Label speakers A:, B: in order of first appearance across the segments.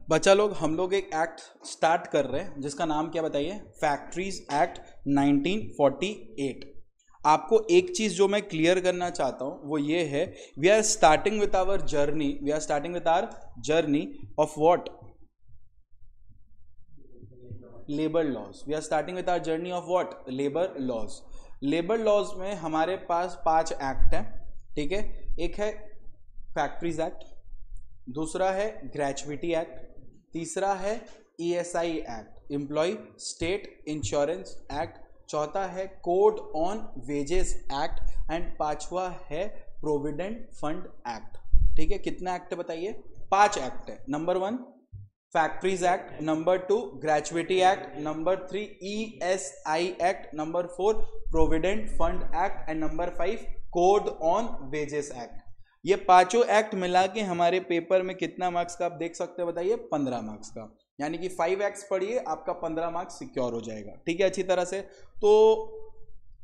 A: बच्चा लोग हम लोग एक एक्ट स्टार्ट कर रहे हैं जिसका नाम क्या बताइए, फैक्ट्रीज एक्ट 1948। आपको एक चीज जो मैं क्लियर करना चाहता हूं वो ये है, we are starting with our journey of what, labour laws. We are starting with our journey of what, labour laws. Labour laws में हमारे पास 5 एक्ट हैं, ठीक है। एक है फैक्ट्रीज एक्ट, दूसरा है ग्रेचुइटी एक्ट, तीसरा है ESI act, employ state insurance act, चौथा है code on wages act and पांचवा है प्रोविडेंट फंड एक्ट। ठीक है, कितना एक्ट बताइए? 5 एक्ट है। Number 1 factories act, number 2 gratuity act, number 3 ESI act, number 4 provident fund act and number 5 code on wages act. ये पांचों एक्ट मिला के हमारे पेपर में कितना मार्क्स का आप देख सकते हैं बताइए? 15 मार्क्स का। यानी कि 5 एक्ट्स पढ़िए, आपका 15 मार्क्स सिक्योर हो जाएगा। ठीक है, अच्छी तरह से। तो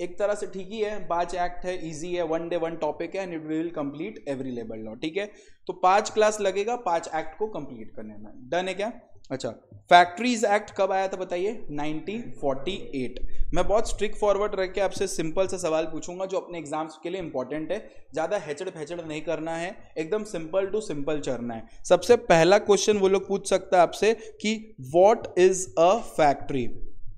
A: एक तरह से ठीक ही है, 5 एक्ट है, इजी है, 1 डे 1 टॉपिक है and it will complete every labour law. ठीक है, तो 5 क्लास लगेगा 5 एक्ट को कंप्लीट करने में। डन है क्या? अच्छा, फैक्ट्रीज एक्ट कब आया था बताइए? 1948। मैं बहुत स्ट्रिक्ट फॉरवर्ड रख के आपसे सिंपल सा सवाल पूछूंगा जो अपने एग्जाम्स के लिए इंपॉर्टेंट है। ज्यादा हेचड़ फेचड़ नहीं करना है, एकदम सिंपल टू सिंपल चलना है। सबसे पहला क्वेश्चन वो लोग पूछ सकता है आपसे कि what is a factory,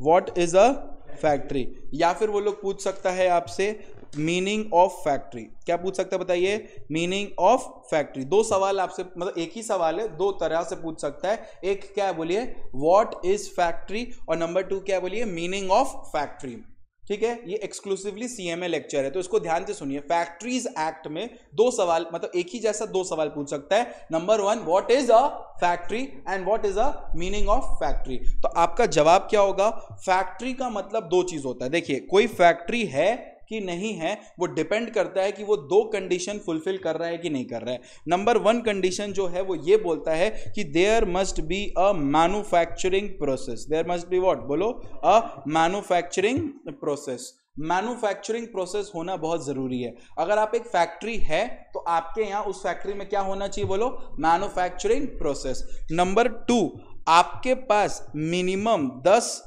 A: what is a factory, या फिर वो लोग पूछ सकता है आपसे मीनिंग ऑफ फैक्ट्री। क्या पूछ सकता है बताइए? Meaning of factory. 2 सवाल आपसे, मतलब एक ही सवाल है, 2 तरह से पूछ सकता है। एक क्या है बोलिए, व्हाट इज फैक्ट्री, और नंबर 2 क्या बोलिए, मीनिंग ऑफ फैक्ट्री। ठीक है, ये एक्सक्लूसिवली CMA लेक्चर है तो इसको ध्यान से सुनिए। फैक्ट्रीज एक्ट में 2 सवाल, मतलब एक ही जैसा 2 सवाल पूछ सकता है। Number 1 what is a factory and what is a meaning of factory. तो आपका जवाब क्या होगा? फैक्ट्री का मतलब 2 चीज होता है। देखिए, कोई फैक्ट्री है कि नहीं है वो डिपेंड करता है कि वो 2 कंडीशन फुलफिल कर रहा है कि नहीं कर रहा है। नंबर 1 कंडीशन जो है वो ये बोलता है कि there must be a manufacturing process. There must be what, बोलो? A manufacturing process. Manufacturing process होना बहुत जरूरी है। अगर आप एक फैक्ट्री है तो आपके यहाँ उस फैक्ट्री में क्या होना चाहिए, बोलो? Manufacturing process. नंबर 2, आपके पास मिनिमम 10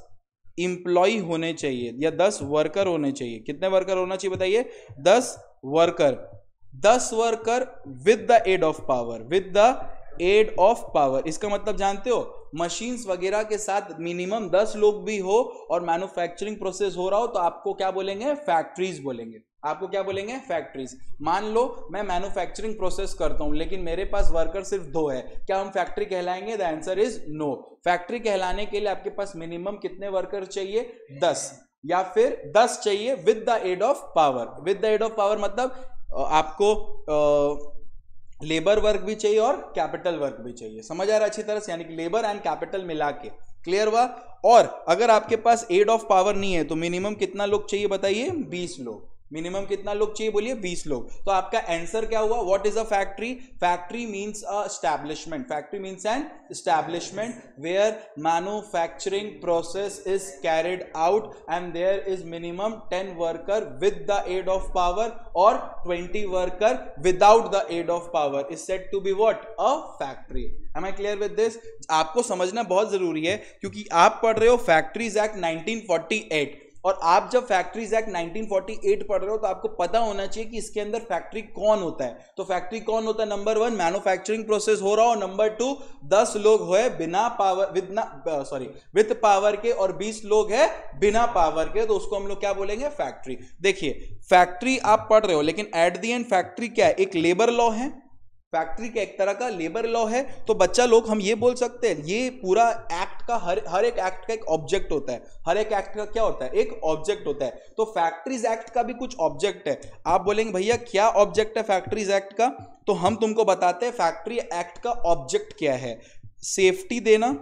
A: इंप्लॉय होने चाहिए या 10 वर्कर होने चाहिए। कितने वर्कर होना चाहिए बताइए? 10 worker. 10 worker with the aid of power, with the aid of power. इसका मतलब जानते हो, मशीन्स वगैरह के साथ मिनिमम 10 लोग भी हो और मैन्युफैक्चरिंग प्रोसेस हो रहा हो तो आपको क्या बोलेंगे? फैक्ट्रीज बोलेंगे। आपको क्या बोलेंगे? फैक्ट्रीज। मान लो मैं मैन्युफैक्चरिंग प्रोसेस करता हूं लेकिन मेरे पास वर्कर सिर्फ 2 है, क्या हम फैक्ट्री कहलाएंगे? The answer is no. Factory कहलाने के लिए आपके पास मिनिमम कितने वर्कर चाहिए? 10, या फिर 10 चाहिए with the aid of power. With the aid of power मतलब आपको लेबर वर्क भी चाहिए और कैपिटल वर्क भी चाहिए। समझ आ रहा है अच्छी तरह से? यानी कि लेबर एंड कैपिटल मिला के। क्लियर हुआ? और अगर आपके पास एड ऑफ पावर नहीं है तो मिनिमम कितना लोग चाहिए बताइए? 20 लोग। मिनिमम कितना लोग चाहिए बोलिए? 20 लोग। तो आपका आंसर क्या हुआ? What is a factory? Factory means a establishment. Factory means an establishment where manufacturing process is carried out and there is minimum 10 worker with the aid of power और 20 worker without the aid of power is said to be what? A factory. Am I clear with this? आपको समझना बहुत जरूरी है क्योंकि आप पढ़ रहे हो फैक्ट्रीज एक्ट 1948 और आप जब फैक्ट्रीज एक्ट 1948 पढ़ रहे हो तो आपको पता होना चाहिए कि इसके अंदर फैक्ट्री कौन होता है। तो फैक्ट्री कौन होता है? नंबर 1 मैन्युफैक्चरिंग प्रोसेस हो रहा हो, नंबर 2 10 लोग हो बिना पावर विद पावर के और 20 लोग है बिना पावर के, तो उसको हम लोग क्या बोलेंगे? फैक्ट्री। देखिए, फैक्ट्री आप पढ़ रहे हो लेकिन एट द एंड फैक्ट्री क्या है? एक लेबर लॉ है। फैक्ट्री का एक तरह का लेबर लॉ है। तो बच्चा लोग हम ये बोल सकते हैं ये पूरा एक्ट का हर एक एक्ट का एक ऑब्जेक्ट होता है। हर एक एक्ट का क्या होता है? एक ऑब्जेक्ट होता है। तो फैक्ट्रीज एक्ट का भी कुछ ऑब्जेक्ट है। आप बोलेंगे भैया क्या ऑब्जेक्ट है फैक्ट्रीज एक्ट का? तो हम तुमको बताते हैं फैक्ट्री एक्ट का ऑब्जेक्ट क्या है। सेफ्टी देना,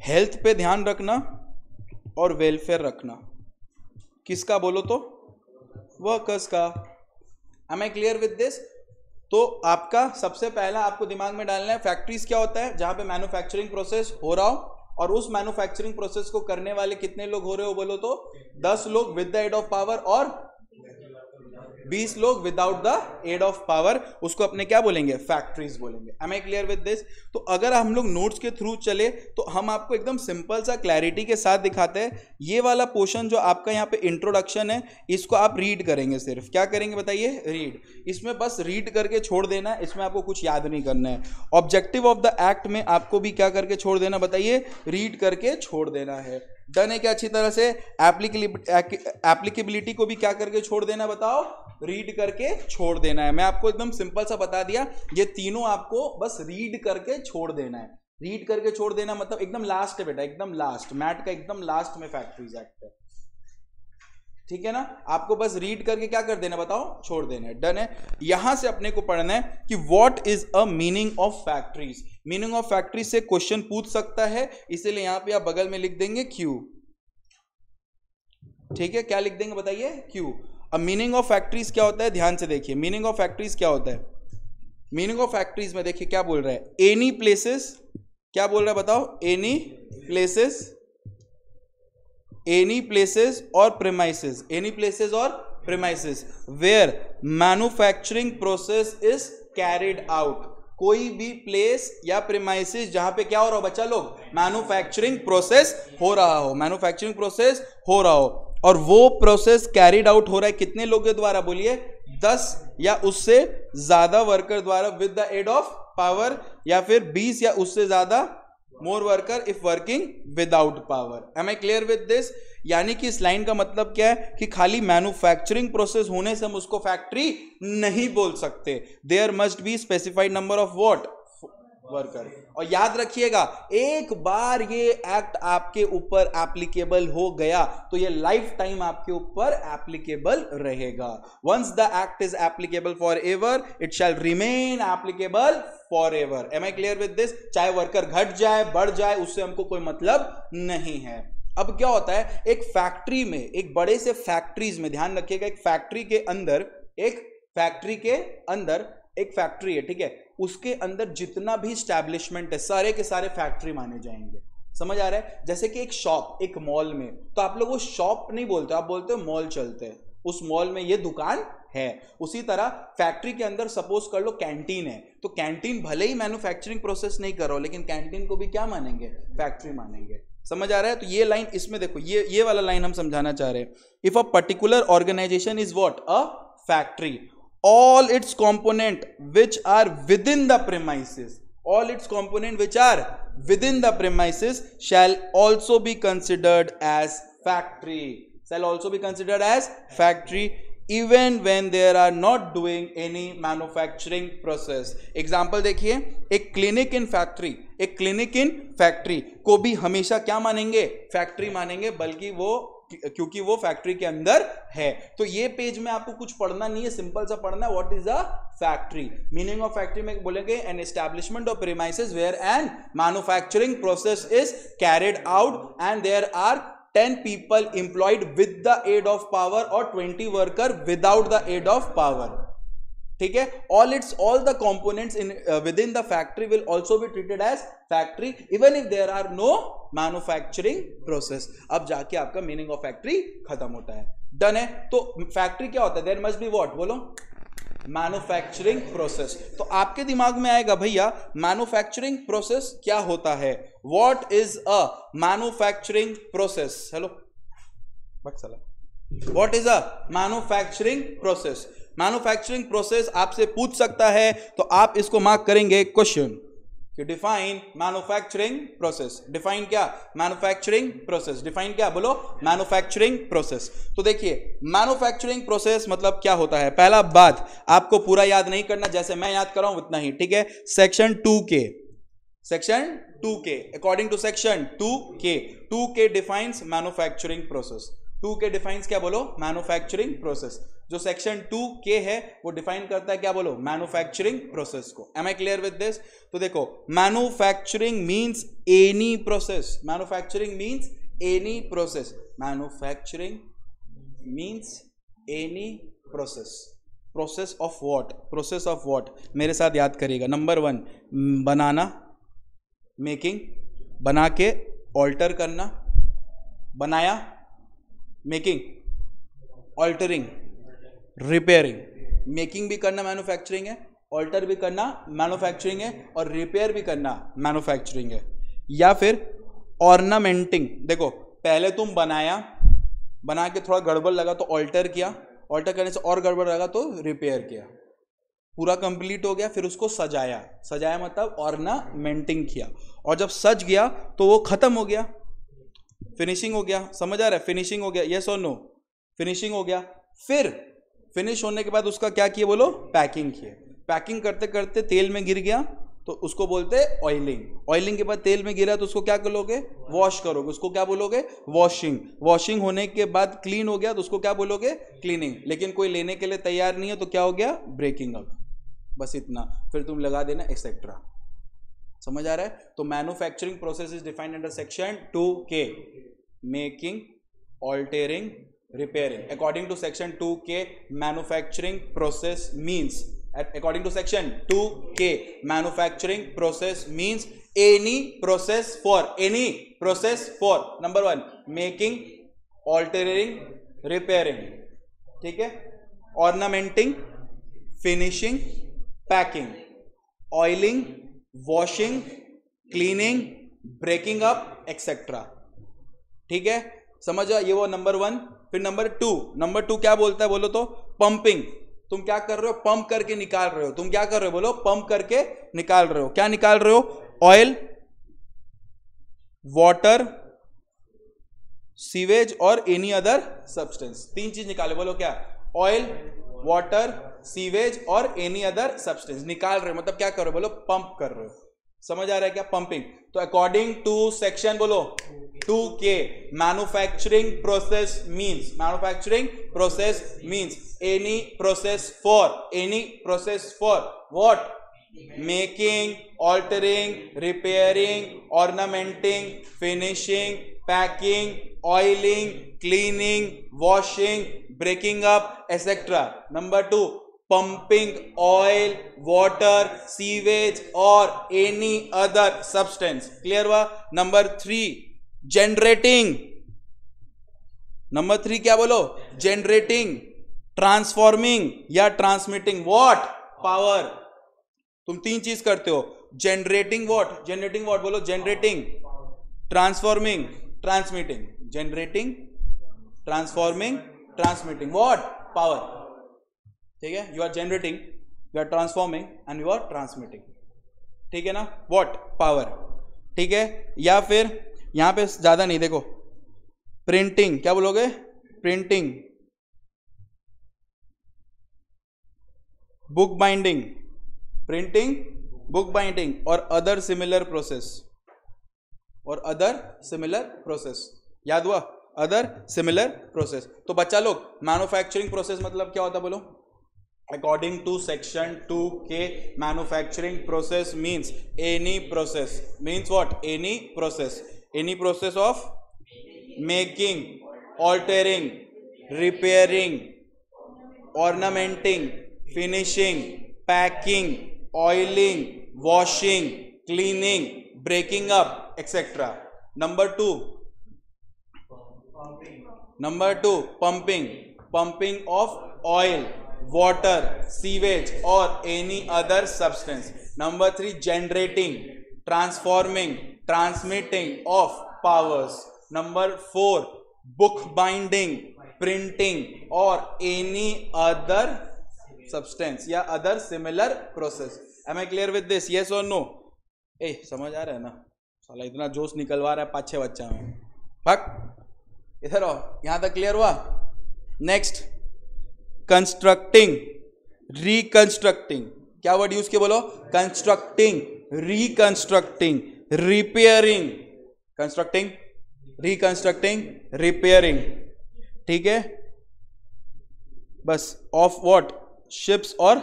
A: हेल्थ पे ध्यान रखना और वेलफेयर रखना। किसका बोलो तो? वर्कर्स का। Am I clear with this? तो आपका सबसे पहला आपको दिमाग में डालना है फैक्ट्रीज क्या होता है? जहां पे मैन्युफैक्चरिंग प्रोसेस हो रहा हो और उस मैन्युफैक्चरिंग प्रोसेस को करने वाले कितने लोग हो रहे हो बोलो तो? 10 लोग with the aid of power और 20 लोग without the aid of power, उसको अपने क्या बोलेंगे, फैक्ट्रीज बोलेंगे। Am I clear with this? तो अगर हम लोग नोट्स के थ्रू चले तो हम आपको एकदम सिंपल सा क्लैरिटी के साथ दिखाते हैं। ये वाला पोर्शन जो आपका यहाँ पे इंट्रोडक्शन है, इसको आप रीड करेंगे, सिर्फ क्या करेंगे बताइए, रीड। इसमें बस रीड करके छोड़ देना है, इसमें आपको कुछ याद नहीं करना है। ऑब्जेक्टिव ऑफ द एक्ट में आपको भी क्या करके छोड़ देना, बताइए, रीड करके छोड़ देना है। डन है क्या? अच्छी तरह से एप्लीकेबिलिटी को भी क्या करके छोड़ देना, बताओ, रीड करके छोड़ देना है। मैं आपको एकदम सिंपल सा बता दिया, ये तीनों आपको बस रीड करके छोड़ देना है। रीड करके छोड़ देना मतलब एकदम लास्ट है बेटा, एकदम लास्ट, मैट का एकदम लास्ट में फैक्ट्रीज एक्ट है, ठीक है ना। आपको बस रीड करके क्या कर देना, बताओ, छोड़ देना है। डन है। यहां से अपने को पढ़ना है कि what is a meaning of factories. Meaning of factories से क्वेश्चन पूछ सकता है, इसीलिए यहां पे आप बगल में लिख देंगे क्यू, ठीक है। क्या लिख देंगे बताइए, क्यू। अब मीनिंग ऑफ फैक्ट्रीज क्या होता है, ध्यान से देखिए। मीनिंग ऑफ फैक्ट्रीज क्या होता है? मीनिंग ऑफ फैक्ट्रीज में देखिए क्या बोल रहा है, एनी प्लेसेस, क्या बोल रहा है बताओ, any places, any places or premises, any places or premises where manufacturing process is carried out। कोई भी प्लेस या प्रेमाइसिस जहां पे क्या हो रहा हो बच्चा लोग, मैन्युफैक्चरिंग प्रोसेस हो रहा हो, मैन्युफैक्चरिंग प्रोसेस हो रहा हो, और वो प्रोसेस कैरिड आउट हो रहा है कितने लोगों के द्वारा, बोलिए, 10 या उससे ज्यादा वर्कर द्वारा with the aid of power, या फिर 20 या उससे ज्यादा more worker if working without power. Am I clear with this? यानी कि इस लाइन का मतलब क्या है कि खाली मैन्युफैक्चरिंग प्रोसेस होने से हम उसको फैक्ट्री नहीं बोल सकते। There must be specified number of what, worker. और याद रखिएगा, एक बार ये एक्ट आपके ऊपर एप्लीकेबल हो गया तो ये लाइफ टाइम आपके ऊपर एप्लीकेबल रहेगा। Once the act is applicable for ever, it shall remain applicable for ever. Am I clear with this? चाहे वर्कर घट जाए बढ़ जाए, उससे हमको कोई मतलब नहीं है। अब क्या होता है, एक फैक्ट्री में, एक बड़े से फैक्ट्रीज में, ध्यान रखिएगा, एक फैक्ट्री के अंदर, एक फैक्ट्री के अंदर एक फैक्ट्री है, ठीक है, उसके अंदर जितना भी स्टैब्लिशमेंट है सारे के सारे फैक्ट्री माने जाएंगे। समझ आ रहा है? जैसे कि एक शॉप, एक मॉल में, तो आप लोग वो शॉप नहीं बोलते, आप बोलते हो मॉल चलते हैं, उस मॉल में ये दुकान है। उसी तरह फैक्ट्री के अंदर सपोज कर लो कैंटीन है, तो कैंटीन भले ही मैन्युफैक्चरिंग प्रोसेस नहीं कर रहा हो, लेकिन कैंटीन को भी क्या मानेंगे, फैक्ट्री मानेंगे। समझ आ रहा है? तो ये लाइन इसमें देखो, ये वाला लाइन हम समझाना चाह रहे हैं। If a particular organisation is what, a factory, all its component which are within the premises, all its component which are within the premises shall also be considered as factory, shall also be considered as factory even when they are not doing any manufacturing process। Example देखिए, एक clinic in factory, एक clinic in factory को भी हमेशा क्या मानेंगे, factory मानेंगे, बल्कि वो, क्योंकि वो फैक्ट्री के अंदर है। तो ये पेज में आपको कुछ पढ़ना नहीं है, सिंपल सा पढ़ना है, what is a factory. Meaning of factory में बोलेंगे an establishment of premises where an manufacturing process is carried out and there are 10 people employed with the aid of power or 20 worker without the aid of power। ठीक है, all the components in within the factory will also be treated as factory even if there are no manufacturing process। अब जाके आपका meaning of factory खत्म होता है। Done है? तो फैक्ट्री क्या होता है, देयर मस्ट बी व्हाट, बोलो, मैन्युफैक्चरिंग प्रोसेस। तो आपके दिमाग में आएगा भैया मैन्युफैक्चरिंग प्रोसेस क्या होता है, what is a manufacturing process. Hello बक्सला, what is a manufacturing process. Manufacturing process आपसे पूछ सकता है, तो आप इसको मार्क करेंगे क्वेश्चन कि डिफाइन मैन्युफैक्चरिंग प्रोसेस। डिफाइन क्या, मैन्युफैक्चरिंग प्रोसेस। डिफाइन क्या, बोलो, मैन्युफैक्चरिंग प्रोसेस। तो देखिए मैन्युफैक्चरिंग प्रोसेस मतलब क्या होता है। पहला बात, आपको पूरा याद नहीं करना, जैसे मैं याद कर रहा हूं उतना ही, ठीक है। Section 2K, section 2K, according to section 2K defines manufacturing process. 2K defines क्या, बोलो, मैन्युफैक्चरिंग प्रोसेस। जो सेक्शन 2K है वो डिफाइन करता है क्या, बोलो, मैन्युफैक्चरिंग प्रोसेस को। Am I clear with this? तो देखो, manufacturing means any process, manufacturing means any process, manufacturing means any process. Process of what, process of what, मेरे साथ याद करिएगा। नंबर 1 बनाना, मेकिंग, बना के ऑल्टर करना, बनाया, मेकिंग, ऑल्टरिंग, रिपेयरिंग। मेकिंग भी करना मैन्युफैक्चरिंग है, ऑल्टर भी करना मैन्युफैक्चरिंग है, और रिपेयर भी करना मैन्युफैक्चरिंग है। या फिर ऑर्नामेंटिंग, देखो पहले तुम बना के थोड़ा गड़बड़ लगा तो ऑल्टर किया, ऑल्टर करने से और गड़बड़ लगा तो रिपेयर किया, पूरा कंप्लीट हो गया, फिर उसको सजाया मतलब ऑर्नामेंटिंग किया, और जब सज गया तो वो खत्म हो गया, फिनिशिंग हो गया। समझ आ रहा है? फिनिशिंग हो गया, यस और नो? फिनिशिंग हो गया। फिर फिनिश होने के बाद उसका क्या किए बोलो? पैकिंग किए। पैकिंग करते करते तेल में गिर गया तो उसको बोलते हैं ऑयलिंग। ऑयलिंग के बाद तेल में गिरा तो उसको क्या करोगे? वॉश करोगे, उसको क्या बोलोगे? वॉशिंग। वॉशिंग होने के बाद क्लीन हो गया तो उसको क्या बोलोगे? क्लीनिंग। लेकिन कोई लेने के लिए तैयार नहीं है तो क्या हो गया? Breaking up. बस इतना, फिर तुम लगा देना एक्सेट्रा। समझ आ रहा है? तो manufacturing process is defined under section 2K, making, altering, repairing. According to section 2K, manufacturing process means, according to section 2K, manufacturing process means any process for number 1 making, altering, repairing, ठीक है, ornamenting, finishing, packing, oiling, washing, cleaning, breaking up, etc. ठीक है, समझा? ये वो number 1। फिर number 2 क्या बोलता है बोलो तो? पंपिंग। तुम क्या कर रहे हो? पंप करके निकाल रहे हो। तुम क्या कर रहे हो बोलो? पंप करके निकाल रहे हो। क्या निकाल रहे हो? ऑयल, वाटर, सीवेज और एनी अदर सब्सटेंस। 3 चीज निकाले, बोलो क्या? ऑयल, वाटर, सीवेज और एनी अदर सब्सटेंस निकाल रहे हो, मतलब क्या कर रहे हो बोलो? पंप कर रहे हो। समझ आ रहा है क्या? पंपिंग। तो अकॉर्डिंग टू सेक्शन बोलो 2K, manufacturing process means any process for what? Making, altering, repairing, ornamenting, finishing, packing, oiling, cleaning, washing, breaking up, etcetera. Number 2, pumping oil, water, sewage or any other substance. Clear हुआ? Number 3, generating. Number 3 क्या बोलो? Generating, transforming या transmitting what? Power. तुम 3 चीज करते हो। Generating what? Generating what बोलो? Generating, transforming, transmitting. Generating, transforming, transmitting what? Power. ठीक है, you are generating, you are transforming and you are transmitting. ठीक है ना? व्हाट? पावर। ठीक है, या फिर यहां पे ज्यादा नहीं, देखो प्रिंटिंग, क्या बोलोगे? Printing, book binding, printing, book binding और अदर सिमिलर प्रोसेस। याद हुआ? Other similar process. तो बच्चा लोग, मैन्युफैक्चरिंग प्रोसेस मतलब क्या होता है बोलो? According to section 2K, manufacturing process means any process. Means what? Any process of making, altering, repairing, ornamenting, finishing, packing, oiling, washing, cleaning, breaking up, etc. Number 2, pumping of oil, water, sewage or any other substance. Number 3, generating, transforming, transmitting of powers. Number 4, book binding, printing or any other substance या other similar process. Am I clear with this? Yes or no? समझ आ रहा है ना? साला इतना जोश निकलवा रहा है 5-6 बच्चा में। भाग इधर आओ, यहां तक क्लियर हुआ? Next, constructing, reconstructing. क्या वर्ड यूज किया बोलो? Constructing, reconstructing, repairing. Constructing, reconstructing, repairing. ठीक है, बस ऑफ व्हाट? शिप्स और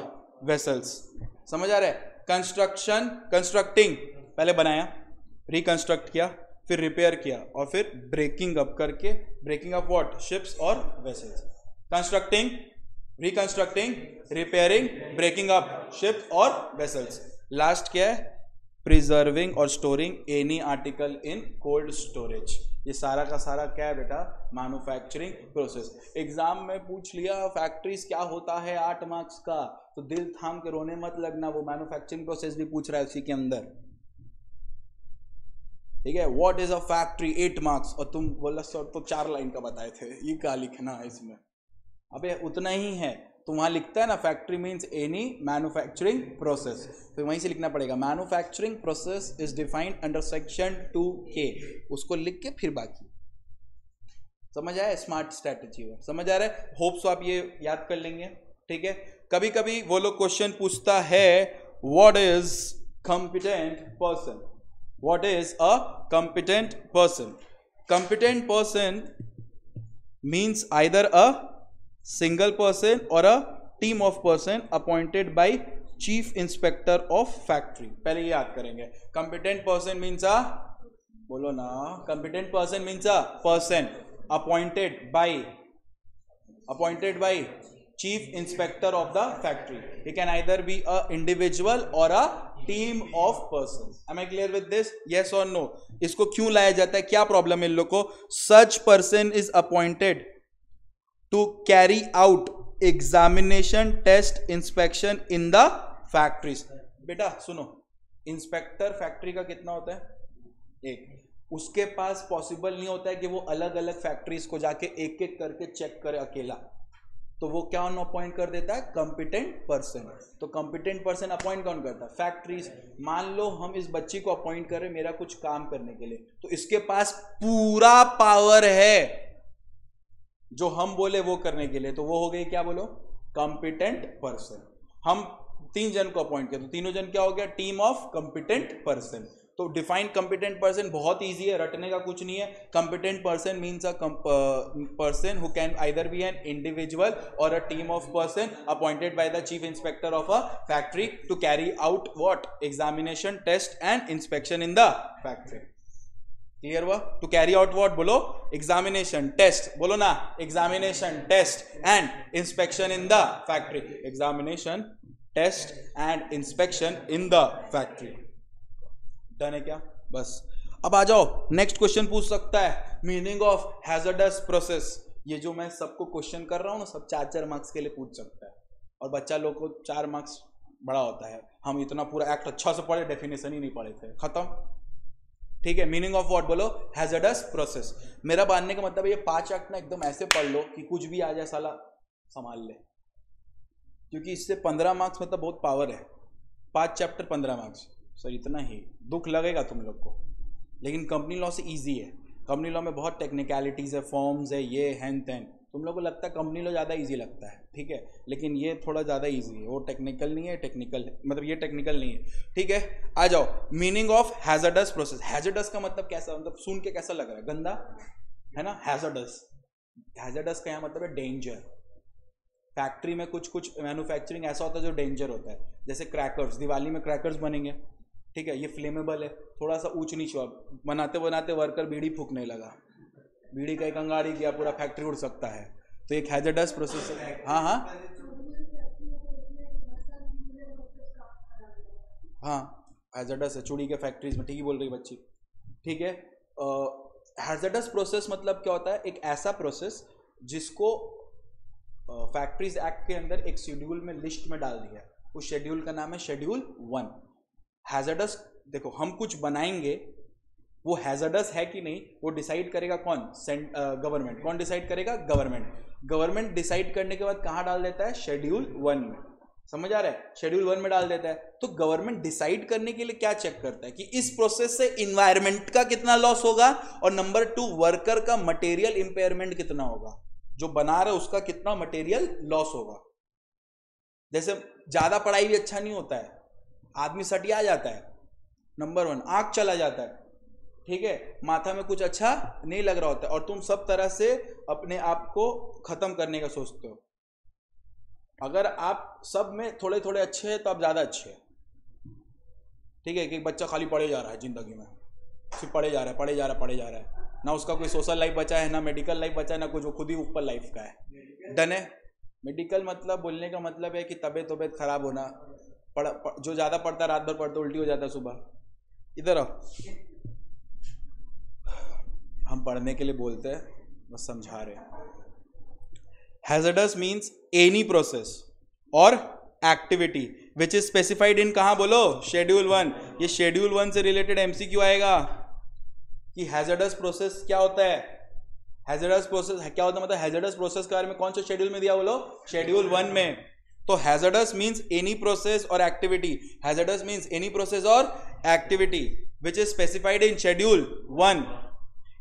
A: वेसल्स। समझ आ रहा है? कंस्ट्रक्टिंग पहले बनाया, रिकंस्ट्रक्ट किया, फिर रिपेयर किया और फिर ब्रेकिंग अप करके, ब्रेकिंग अप व्हाट? शिप्स और vessels. Constructing, reconstructing, repairing, breaking up ships और वेसल्स। लास्ट क्या है? प्रिजर्विंग और storing any article in cold storage. ये सारा का सारा क्या है बेटा? Manufacturing process. एग्जाम में पूछ लिया फैक्ट्रीज क्या होता है 8 मार्क्स का, तो दिल थाम के रोने मत लगना, वो मैन्युफैक्चरिंग प्रोसेस भी पूछ रहा है उसी के अंदर, ठीक है। What is a factory 8 marks, और तुम बोला सर तो 4 लाइन का बताए थे, ये क्या लिखना है इसमें? अबे उतना ही है, तो वहां लिखता है ना factory means any manufacturing process, तो वहीं से लिखना पड़ेगा manufacturing process is defined under section 2K, उसको लिख के फिर बाकी। समझ आया? स्मार्ट स्ट्रेटेजी है, समझ आ रहा है? होप सो आप ये याद कर लेंगे, ठीक है। कभी कभी वो लोग क्वेश्चन पूछता है what is competent person, what is a competent person. Competent person means either a single person or a team of person appointed by chief inspector of factory। पहले ये याद करेंगे, competent person means a, बोलो ना, competent person means a person appointed by chief inspector of the factory। it can either be a individual or a team of persons। am I clear with this? yes or no? इसको क्यों लाया जाता है, क्या problem है इन लोग को? such person is appointed to carry out examination, test, inspection in the factories। बेटा सुनो, इंस्पेक्टर फैक्ट्री का कितना होता है? एक। उसके पास पॉसिबल नहीं होता है कि वो अलग अलग फैक्ट्रीज को जाके एक एक करके चेक करे अकेला, तो वो क्या अपॉइंट कर देता है? Competent person. तो कॉम्पिटेंट पर्सन अपॉइंट कौन करता है? फैक्ट्रीज। मान लो हम इस बच्ची को अपॉइंट करें मेरा कुछ काम करने के लिए, तो इसके पास पूरा पावर है जो हम बोले वो करने के लिए, तो वो हो गई क्या बोलो? Competent person. हम 3 जन को अपॉइंट किया तो तीनों जन क्या हो गया? Team of competent person. तो डिफाइन कॉम्पिटेंट पर्सन बहुत इजी है, रटने का कुछ नहीं है। Competent person means a person who can either be an individual और a team of person appointed by the chief inspector of a factory to carry out what? Examination, test and inspection in the factory. Clear हुआ? To carry out what? बोलो, examination, test, बोलो ना, examination, test and inspection in the factory. Examination, test and inspection in the factory. Done है क्या? बस। अब आ जाओ, next question पूछ सकता है मीनिंग ऑफ हैजर्डस प्रोसेस। ये जो मैं सबको क्वेश्चन कर रहा हूं ना, सब 4-4 मार्क्स के लिए पूछ सकता है, और बच्चा लोग को 4 मार्क्स बड़ा होता है। हम इतना पूरा एक्ट अच्छा से पढ़े, डेफिनेशन ही नहीं पढ़े थे, खत्म, ठीक है। मीनिंग ऑफ व्हाट बोलो? Hazardous process. मेरा मानने का मतलब है ये 5 एक्ट ना एकदम ऐसे पढ़ लो कि कुछ भी आ जाए साला संभाल ले, क्योंकि इससे 15 मार्क्स मतलब बहुत पावर है। 5 चैप्टर 15 मार्क्स, सर इतना ही दुख लगेगा तुम लोग को, लेकिन कंपनी लॉ से इजी है। कंपनी लॉ में बहुत टेक्निकलिटीज है, फॉर्म्स है, ये हैन तैन। तुम लोग को लगता है कंपनी लॉ ज़्यादा इजी लगता है, ठीक है, लेकिन ये थोड़ा ज़्यादा इजी है। वो टेक्निकल नहीं है, टेक्निकल मतलब ये टेक्निकल नहीं है, ठीक है। आ जाओ, meaning of hazardous process. Hazardous का मतलब कैसा, मतलब सुन के कैसा लग रहा है? गंदा है ना? हैजर्डस, हैजर्डस का यहाँ मतलब है डेंजर। फैक्ट्री में कुछ मैन्युफैक्चरिंग ऐसा होता है जो डेंजर होता है, जैसे क्रैकर्स, दिवाली में क्रैकर्स बनेंगे, ठीक है, ये फ्लेमेबल है, थोड़ा सा ऊंच नीच हुआ, बनाते बनाते वर्कर बीड़ी फूकने लगा, बीड़ी का एक अंगाड़ी किया, पूरा फैक्ट्री उड़ सकता है, तो एक हैजर्डस प्रोसेस है। हाँ हाँ हाँ, हैजर्डस है चूड़ी के फैक्ट्रीज में, ठीक ही बोल रही बच्ची, ठीक है। हैजर्डस प्रोसेस मतलब क्या होता है? एक ऐसा प्रोसेस जिसको फैक्ट्रीज एक्ट के अंदर एक शेड्यूल में, लिस्ट में डाल दिया, उस शेड्यूल का नाम है शेड्यूल 1। हैजर्डस, देखो हम कुछ बनाएंगे, वो हैजर्डस है कि नहीं वो डिसाइड करेगा कौन? गवर्नमेंट। कौन डिसाइड करेगा? गवर्नमेंट। गवर्नमेंट डिसाइड करने के बाद कहाँ डाल देता है? शेड्यूल 1 में। समझ आ रहा है? शेड्यूल 1 में डाल देता है। तो गवर्नमेंट डिसाइड करने के लिए क्या चेक करता है कि इस प्रोसेस से इन्वायरमेंट का कितना लॉस होगा, और नंबर 2 वर्कर का मटेरियल इंपेयरमेंट कितना होगा, जो बना रहा है उसका कितना मटेरियल लॉस होगा। जैसे ज्यादा पढ़ाई भी अच्छा नहीं होता है, आदमी सटिया जाता है, नंबर 1 आंख चला जाता है, ठीक है, माथा में कुछ अच्छा नहीं लग रहा होता है, और तुम सब तरह से अपने आप को खत्म करने का सोचते हो। अगर आप सब में थोड़े थोड़े अच्छे हैं तो आप ज्यादा अच्छे हैं, ठीक है। कि बच्चा खाली पढ़े जा रहा है जिंदगी में, सिर्फ पढ़े जा रहा है, ना उसका कोई सोशल लाइफ बचा है, ना मेडिकल लाइफ बचा है, ना कुछ, वो खुद ही ऊपर लाइफ का है। डन है? मेडिकल मतलब, बोलने का मतलब है कि तबीयत खराब होना, जो ज्यादा पढ़ता रात भर पढ़ता उल्टी हो जाता सुबह, इधर आओ, हम पढ़ने के लिए बोलते हैं, बस समझा रहे हैं। हैजर्डस मीन्स एनी प्रोसेस और एक्टिविटी विच इज स्पेसिफाइड इन, कहां बोलो, शेड्यूल 1। ये शेड्यूल 1 से रिलेटेड एमसीक्यू आएगा कि हैजर्डस प्रोसेस क्या होता है। हैजर्डस प्रोसेस क्या होता है, मतलब हैजर्डस प्रोसेस के बारे में कौन से शेड्यूल में दिया बोलो, शेड्यूल 1 में। तो हैजर्डस मीन्स एनी प्रोसेस और activity, hazardous means any process और activity which is specified in schedule 1।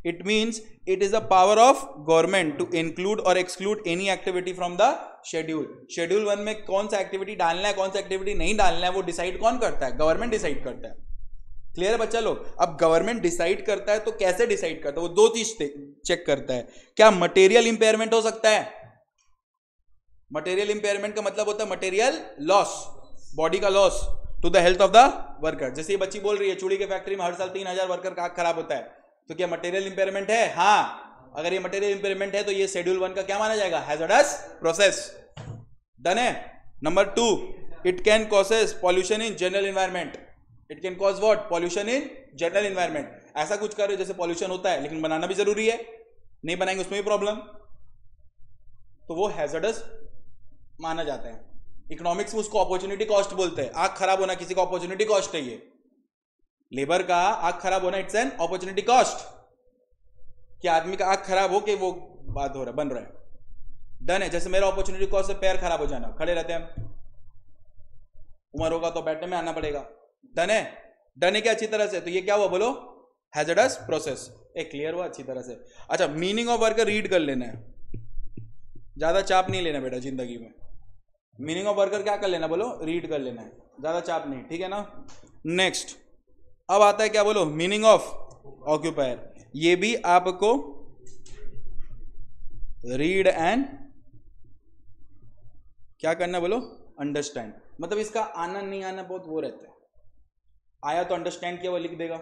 A: It means it is a power of government to include or exclude any activity from the schedule. Schedule 1 में कौन सा activity डालना है, कौन सा activity नहीं डालना है, वो डिसाइड कौन करता है, गवर्नमेंट डिसाइड करता है। क्लियर है बच्चा लोग। अब गवर्नमेंट डिसाइड करता है तो कैसे डिसाइड करता है, वो दो चीज चेक करता है। क्या मटेरियल इंपेयरमेंट हो सकता है, मटेरियल इंपेयरमेंट का मतलब होता है मटेरियल लॉस, बॉडी का loss to the health of the worker. जैसे ये बच्ची बोल रही है चूड़ी के फैक्ट्री में हर साल 3000 वर्कर का आंख खराब होता है, तो क्या मटेरियल इंपेयरमेंट है? हाँ, अगर ये मटेरियल इंपेयरमेंट है तो ये शेड्यूल 1 का क्या माना जाएगा, हैजर्डस प्रोसेस। डन है। Number 2, it can causes pollution in general environment. It can cause what, pollution in general environment. ऐसा कुछ कर रहे हो जैसे पॉल्यूशन होता है लेकिन बनाना भी जरूरी है, नहीं बनाएंगे उसमें भी प्रॉब्लम, तो वो हैजर्डस माना जाता है। इकोनॉमिक्स में उसको अपॉर्चुनिटी कॉस्ट बोलते हैं। आंख खराब होना किसी का अपॉर्चुनिटी कॉस्ट है, ये लेबर का आंख खराब होना इट्स एन अपॉर्चुनिटी कॉस्ट। कि आदमी का आंख खराब हो के वो बात हो रहा है, बन रहा है। डन है। जैसे मेरा अपॉर्चुनिटी कॉस्ट है पैर खराब हो जाना, खड़े रहते हैं, उम्र होगा तो बैठने में आना पड़ेगा। डन है। डन है क्या अच्छी तरह से? तो ये क्या हुआ बोलो, हैजर्डस प्रोसेस। एक क्लियर हुआ अच्छी तरह से। अच्छा, मीनिंग ऑफ वर्कर रीड कर लेना है, ज्यादा चाप नहीं लेना बेटा जिंदगी में। मीनिंग ऑफ वर्कर क्या कर लेना बोलो, रीड कर लेना है, ज्यादा चाप नहीं, ठीक है ना। नेक्स्ट अब आता है क्या बोलो, मीनिंग ऑफ ऑक्यूपायर। ये भी आपको रीड एंड क्या करना बोलो, अंडरस्टैंड। मतलब इसका आना नहीं आना बहुत वो रहता है। आया तो अंडरस्टैंड किया वो लिख देगा,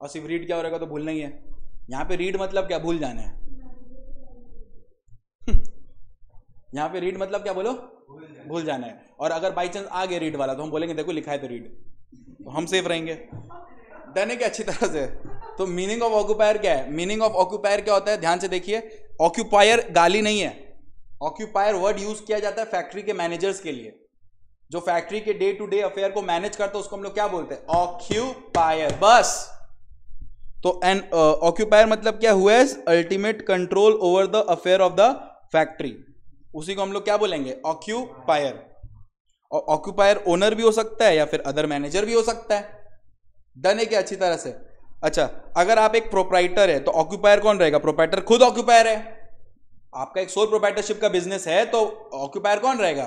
A: और सिर्फ रीड क्या हो रहेगा तो भूलना ही है। यहां पे रीड मतलब क्या, भूल जाना है। यहां पे रीड मतलब क्या बोलो, भूल जाना है। और अगर बाई चांस आ गया रीड वाला तो हम बोलेंगे देखो लिखा है तो रीड, तो हम सेफ रहेंगे। डन है क्या अच्छी तरह से। तो मीनिंग ऑफ ऑक्यूपायर क्या है, मीनिंग ऑफ ऑक्यूपायर क्या होता है, ध्यान से देखिए। ऑक्यूपायर गाली नहीं है, ऑक्यूपायर वर्ड यूज किया जाता है फैक्ट्री के मैनेजर्स के लिए। जो फैक्ट्री के डे टू डे अफेयर को मैनेज करता है उसको हम लोग क्या बोलते हैं, ऑक्यूपायर, बस। तो एन ऑक्यूपायर मतलब क्या हुआ, ultimate control over the affair of the factory, उसी को हम लोग क्या बोलेंगे, ऑक्यूपायर। और ऑक्यूपायर ओनर भी हो सकता है या फिर अदर मैनेजर भी हो सकता है। डन है क्या अच्छी तरह से। अच्छा, अगर आप एक प्रोप्राइटर है तो ऑक्यूपायर कौन रहेगा, प्रोप्राइटर खुद ऑक्यूपायर है। आपका एक सोल प्रोप्राइटरशिप का बिजनेस है तो ऑक्यूपायर कौन रहेगा,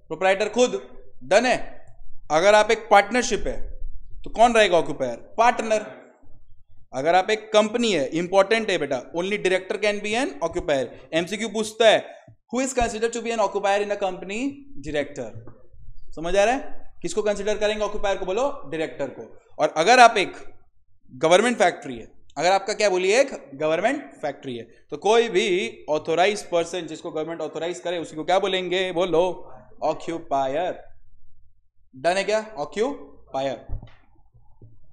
A: प्रोप्राइटर खुद। डन है। अगर आप एक पार्टनरशिप है तो कौन रहेगा ऑक्यूपायर, पार्टनर। अगर आप एक कंपनी है, इंपॉर्टेंट है बेटा, only director can be an occupier. MCQ पूछता है who is considered to be an occupier in a company, director. समझ आ रहा है, किसको कंसिडर करेंगे ऑक्यूपायर को, बोलो डायरेक्टर को। और अगर आप एक गवर्नमेंट फैक्ट्री है, अगर आपका क्या बोलिए एक गवर्नमेंट फैक्ट्री है, तो कोई भी ऑथोराइज पर्सन जिसको गवर्नमेंट ऑथोराइज करे उसी को क्या बोलेंगे, बोलो ऑक्यूपायर। डन है क्या, ऑक्यूपायर।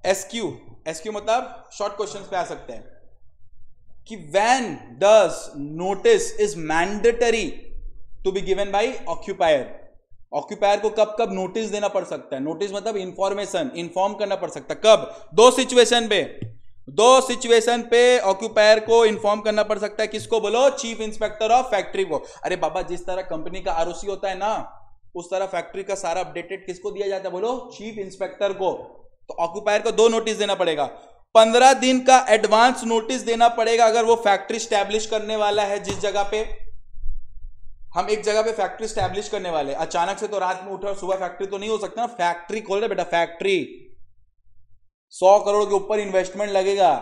A: एसक्यू, एसक्यू मतलब शॉर्ट क्वेश्चंस पे आ सकते हैं कि when does notice is mandatory to be given by occupier. Occupier को कब कब नोटिस देना पड़ सकता है, नोटिस मतलब इंफॉर्मेशन, इन्फॉर्म करना पड़ सकता है। कब, दो सिचुएशन पे, दो सिचुएशन पे ऑक्यूपायर को इन्फॉर्म करना पड़ सकता है। किसको बोलो, चीफ इंस्पेक्टर ऑफ फैक्ट्री को। अरे बाबा, जिस तरह कंपनी का आरओसी होता है ना, उस तरह फैक्ट्री का सारा अपडेटेड किसको दिया जाता है, बोलो चीफ इंस्पेक्टर को। तो ऑक्यूपायर को दो नोटिस देना पड़ेगा। 15 दिन का एडवांस नोटिस देना पड़ेगा अगर वो फैक्ट्री स्टैब्लिश करने वाला है। जिस जगह पे हम एक जगह पे फैक्ट्री स्टैब्लिश करने वाले, अचानक से तो रात में उठे और सुबह फैक्ट्री तो नहीं हो सकता ना। फैक्ट्री खोल रहे बेटा, फैक्ट्री 100 करोड़ के ऊपर इन्वेस्टमेंट लगेगा,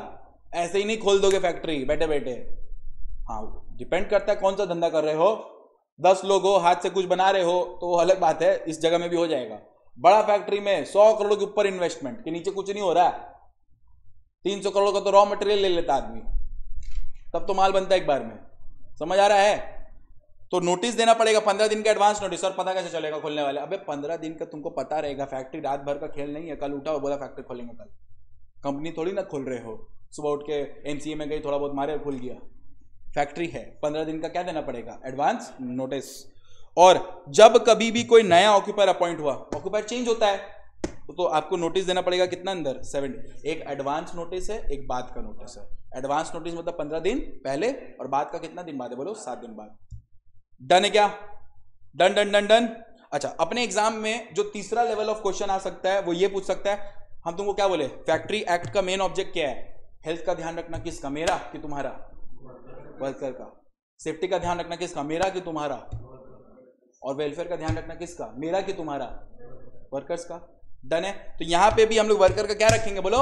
A: ऐसे ही नहीं खोल दोगे फैक्ट्री बैठे बैठे। हाँ, डिपेंड करता है कौन सा धंधा कर रहे हो। 10 लोग हो, हाथ से कुछ बना रहे हो तो अलग बात है, इस जगह में भी हो जाएगा। बड़ा फैक्ट्री में 100 करोड़ के ऊपर इन्वेस्टमेंट, के नीचे कुछ नहीं हो रहा है, 300 करोड़ का तो रॉ मटेरियल ले लेता आदमी, तब तो माल बनता है एक बार में। समझ आ रहा है। तो नोटिस देना पड़ेगा 15 दिन का एडवांस नोटिस। और पता कैसे चलेगा खोलने वाले, अबे 15 दिन का तुमको पता रहेगा, फैक्ट्री रात भर का खेल नहीं है। कल उठा और बोला फैक्ट्री खोलेंगे कल, कंपनी थोड़ी ना खोल रहे हो, सुबह उठ के एमसीए में गई, थोड़ा बहुत मारे और खुल गया। फैक्ट्री है, 15 दिन का क्या देना पड़ेगा, एडवांस नोटिस। और जब कभी भी कोई नया ऑक्यूपायर अपॉइंट हुआ, ऑक्यूपायर चेंज होता है, तो आपको नोटिस देना पड़ेगा कितना अंदर, 70। एक एडवांस नोटिस है, एक बाद का नोटिस है। एडवांस नोटिस मतलब 15 दिन पहले, और बाद का कितना दिन बाद है, बोलो 7 दिन बाद। डन है क्या, डन डन डन डन। अच्छा, अपने एग्जाम में जो तीसरा लेवल ऑफ क्वेश्चन आ सकता है वो ये पूछ सकता है, हम तुमको क्या बोले, फैक्ट्री एक्ट का मेन ऑब्जेक्ट क्या है, हेल्थ का ध्यान रखना किसका, मेरा कि तुम्हारा, वर्कर का। सेफ्टी का ध्यान रखना किसका, मेरा कि तुम्हारा। और वेलफेयर का ध्यान रखना किसका, मेरा कि तुम्हारा, वर्कर्स का। डन है। तो यहां पे भी हम लोग वर्कर का क्या रखेंगे, बोलो,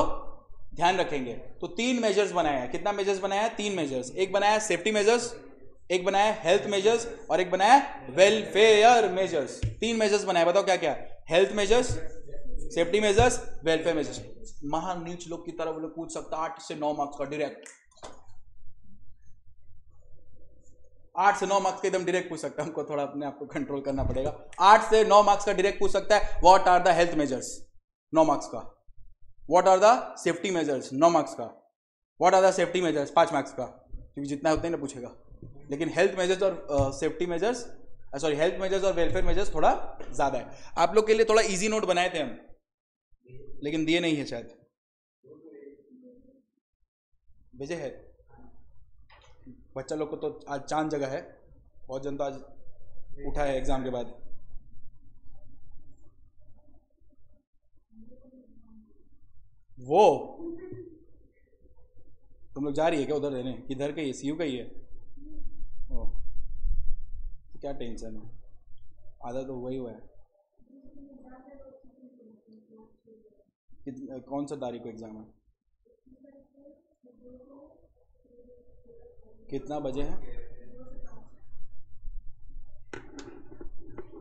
A: ध्यान रखेंगे। तो 3 मेजर्स बनाया है। कितना मेजर्स बनाया है, 3 मेजर्स। एक बनाया सेफ्टी मेजर्स, एक बनाया हेल्थ मेजर्स, और एक बनाया वेलफेयर मेजर्स। 3 मेजर्स बनाया, बताओ क्या क्या, health measures, safety measures, welfare measures. महान नीच लोग की तरह वो लोग पूछ सकता 8 से 9 मार्क्स का डायरेक्ट, 8 से 9 मार्क्स का एकदम डायरेक्ट पूछ सकता है। हमको थोड़ा अपने आप को कंट्रोल करना पड़ेगा। 8 से 9 मार्क्स का डायरेक्ट पूछ सकता है, what are the health measures, 9 marks का। What are the safety measures, 9 marks का। What are the safety measures, 5 marks का, क्योंकि जितना उतना ही ना पूछेगा। लेकिन हेल्थ मेजर्स और safety measures, sorry health measures और वेलफेयर मेजर्स थोड़ा ज्यादा है। आप लोग के लिए थोड़ा इजी नोट बनाए थे हम, लेकिन दिए नहीं है शायद, भेजे है बच्चा लोग को। तो आज चांद जगह है, बहुत जन तो आज उठा है एग्जाम के बाद। वो तुम लोग जा रही है क्या उधर देने, किधर का ही, सीयू का ही है? ओ, तो क्या टेंशन है, आधा तो वही हुआ है। कौन सा तारीख को एग्जाम है, कितना बजे है?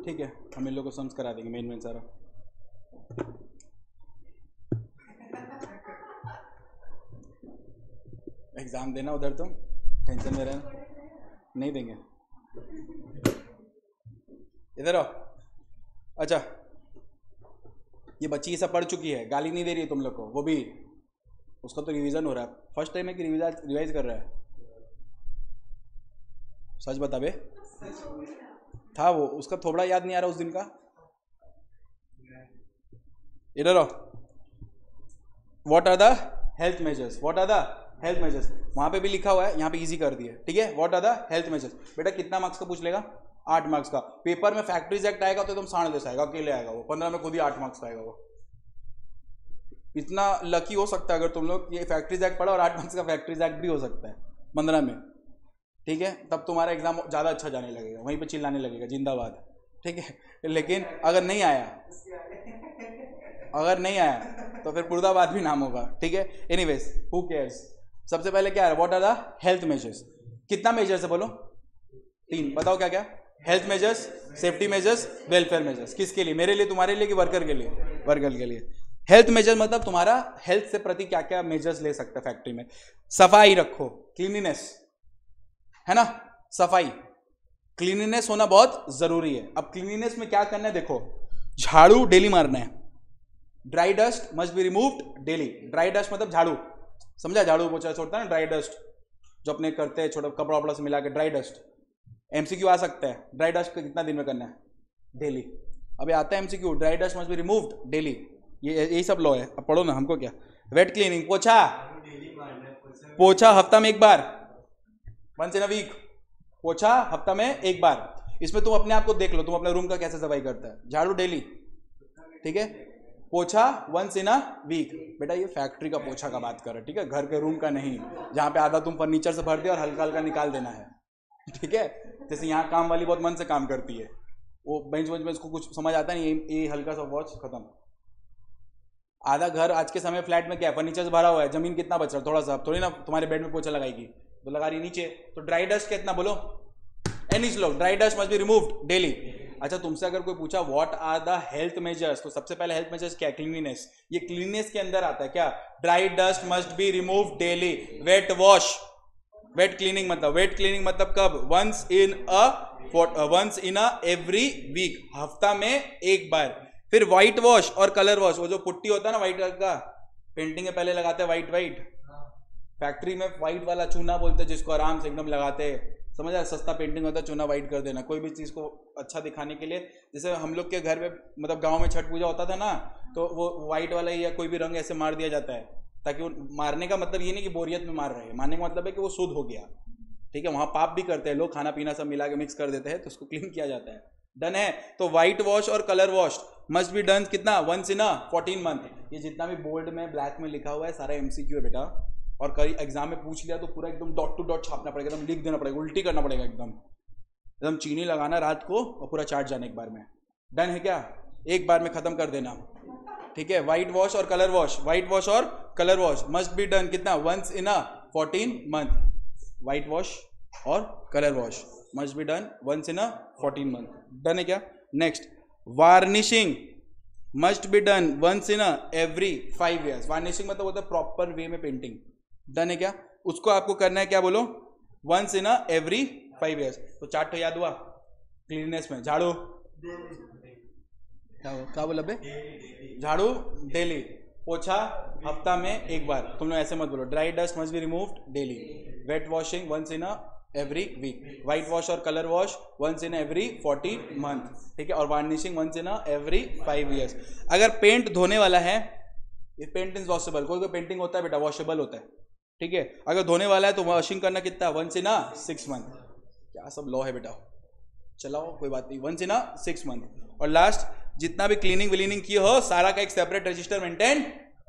A: ठीक है, हम इन लोगों को समझ करा देंगे मेन सारा। एग्जाम देना उधर, तुम टेंशन में रहना, नहीं देंगे, इधर आओ। अच्छा, ये बच्ची ये सब पढ़ चुकी है, गाली नहीं दे रही है तुम लोग को, वो भी उसका तो रिवीजन हो रहा है, फर्स्ट टाइम है कि रिवाइज कर रहा है। सच बता बे, था वो, उसका थोड़ा याद नहीं आ रहा उस दिन का। इधर आओ। What are the health measures, what are the health measures, वहां पे भी लिखा हुआ है, यहाँ पे इजी कर दिया, ठीक है। What are the health measures, बेटा कितना मार्क्स का पूछ लेगा, 8 मार्क्स का। पेपर में फैक्ट्रीज एक्ट आएगा तो एकदम 10.5 आएगा, अकेले आएगा वो, 15 में खुद ही 8 मार्क्स का आएगा वो। इतना लकी हो सकता है अगर तुम लोग ये फैक्ट्रीज एक्ट पढ़ा और 8 मार्क्स का फैक्ट्रीज एक्ट भी हो सकता है 15 में, ठीक है। तब तुम्हारा एग्जाम ज़्यादा अच्छा जाने लगेगा, वहीं पे चिल्लाने लगेगा जिंदाबाद, ठीक है। लेकिन अगर नहीं आया, अगर नहीं आया तो फिर मुर्दाबाद भी नाम होगा, ठीक है। Anyways, who cares. सबसे पहले क्या है, what are the health measures, कितना मेजर्स है बोलो, 3, बताओ क्या क्या, health measures, safety measures, welfare measures. किसके लिए, मेरे लिए, तुम्हारे लिए कि वर्कर के लिए, वर्कर के लिए। हेल्थ मेजर मतलब तुम्हारा हेल्थ से प्रति क्या क्या मेजर्स ले सकते हैं फैक्ट्री में। सफाई रखो, क्लीनिनेस है ना, सफाई, क्लीनिनेस होना बहुत जरूरी है। अब क्लीनिनेस में क्या करना है, देखो, झाड़ू डेली मारना है, dry dust must be removed daily. Dry dust मतलब झाड़ू, समझा, झाड़ू पोछा छोड़ता है ना, ड्राई डस्ट जो अपने करते हैं, छोटा कपड़ा वपड़ा से मिला के, ड्राई डस्ट। एमसीक्यू आ सकता है, ड्राई डस्ट का कितना दिन में करना है, डेली। अभी आता है MCQ, dry dust must be removed daily, ये यही सब लॉ है। अब पढ़ो ना, हमको क्या। वेट क्लीनिंग, पोछा, पोछा हफ्ता में 1 बार, 1 इन अ वीक, पोछा हफ्ता में 1 बार। इसमें तुम अपने आप को देख लो, तुम अपने रूम का कैसे सफाई करता है। झाड़ू डेली, ठीक है, पोछा 1 इन अ वीक। बेटा ये फैक्ट्री का पोछा का बात कर रहे, ठीक है, घर के रूम का नहीं, जहां पे आधा तुम फर्नीचर से भर दिया और हल्का हल्का निकाल देना है, ठीक है। जैसे यहाँ काम वाली बहुत मन से काम करती है, वो बेंच में इसको कुछ समझ आता नहीं, ये हल्का सा वॉच खत्म। आधा घर आज के समय फ्लैट में क्या है, फर्नीचर से भरा हुआ है, जमीन कितना बच रहा है, थोड़ा सा, थोड़ी ना तुम्हारे बेड में पोछा लगाएगी, तो लगा रही नीचे। तो ड्राई डस्ट कितना बोलो, any slow, dry dust must be removed daily. अच्छा, तुमसे अगर कोई पूछा what are the health measures, तो सबसे पहले हेल्थ मेजर्स क्या है, क्लीनिनेस। ये क्लीनिनेस के अंदर आता है क्या, dry dust must be removed daily. Wet wash, wet cleaning मतलब, वेट क्लीनिंग मतलब कब, once in a every week, हफ्ता में 1 बार। फिर व्हाइट वॉश और कलर वॉश, वो जो पुट्टी होता है ना व्हाइट कलर का, पेंटिंग के पहले लगाते हैं वाइट वाइट, फैक्ट्री में वाइट वाला चूना बोलते हैं जिसको, आराम से एकदम लगाते हैं, समझ आया, सस्ता पेंटिंग होता है, चूना वाइट कर देना कोई भी चीज़ को अच्छा दिखाने के लिए। जैसे हम लोग के घर में मतलब गांव में छठ पूजा होता था ना, तो वो वाइट वाला या कोई भी रंग ऐसे मार दिया जाता है, ताकि वो, मारने का मतलब ये नहीं कि बोरियत में मार रहे हैं, मारने का मतलब है कि वो शुद्ध हो गया, ठीक है। वहाँ पाप भी करते हैं लोग, खाना पीना सब मिला के मिक्स कर देते हैं, तो उसको क्लीन किया जाता है। डन है। तो व्हाइट वॉश और colour wash must be done कितना, वंस इन 14 मंथ। ये जितना भी बोल्ड में ब्लैक में लिखा हुआ है सारा एमसीक्यू है बेटा, और कई एग्जाम में पूछ लिया तो पूरा एकदम डॉट टू डॉट छापना पड़ेगा, एकदम लिख देना पड़ेगा, उल्टी करना पड़ेगा, एकदम चीनी लगाना रात को और पूरा चाट जाना एक बार में। डन है क्या, एक बार में खत्म कर देना, ठीक है। व्हाइट वॉश और कलर वॉश, व्हाइट वॉश और colour wash must be done कितना, once in 14 month. White wash और colour wash must be done once in 14 month. Done है क्या। Next, varnishing must be done once in every 5 years। Varnishing मतलब होता है proper way में painting. Done है क्या, उसको आपको करना है क्या बोलो, वंस इन एवरी 5 years। तो चार्ट तो याद हुआ, क्लीननेस में झाड़ू, क्या बोला बे, झाड़ू डेली, पोछा हफ्ता में एक बार, तुम लोग ऐसे मत बोलो, dry dust must be removed daily, wet washing once in every week, white wash और colour wash once in every 40 month, ठीक है, और varnishing once in every 5 years। अगर पेंट धोने वाला है, ये पेंट इज वॉशेबल, कोई कोई पेंटिंग होता है बेटा वॉशेबल होता है, ठीक है। अगर धोने वाला है तो वॉशिंग करना कितना, वंस इन 6 मंथ। क्या सब लॉ है बेटा, चलाओ कोई बात नहीं, वंस इन 6 मंथ। और लास्ट, जितना भी क्लीनिंग विलीनिंग किए हो सारा का एक सेपरेट रजिस्टर मेंटेन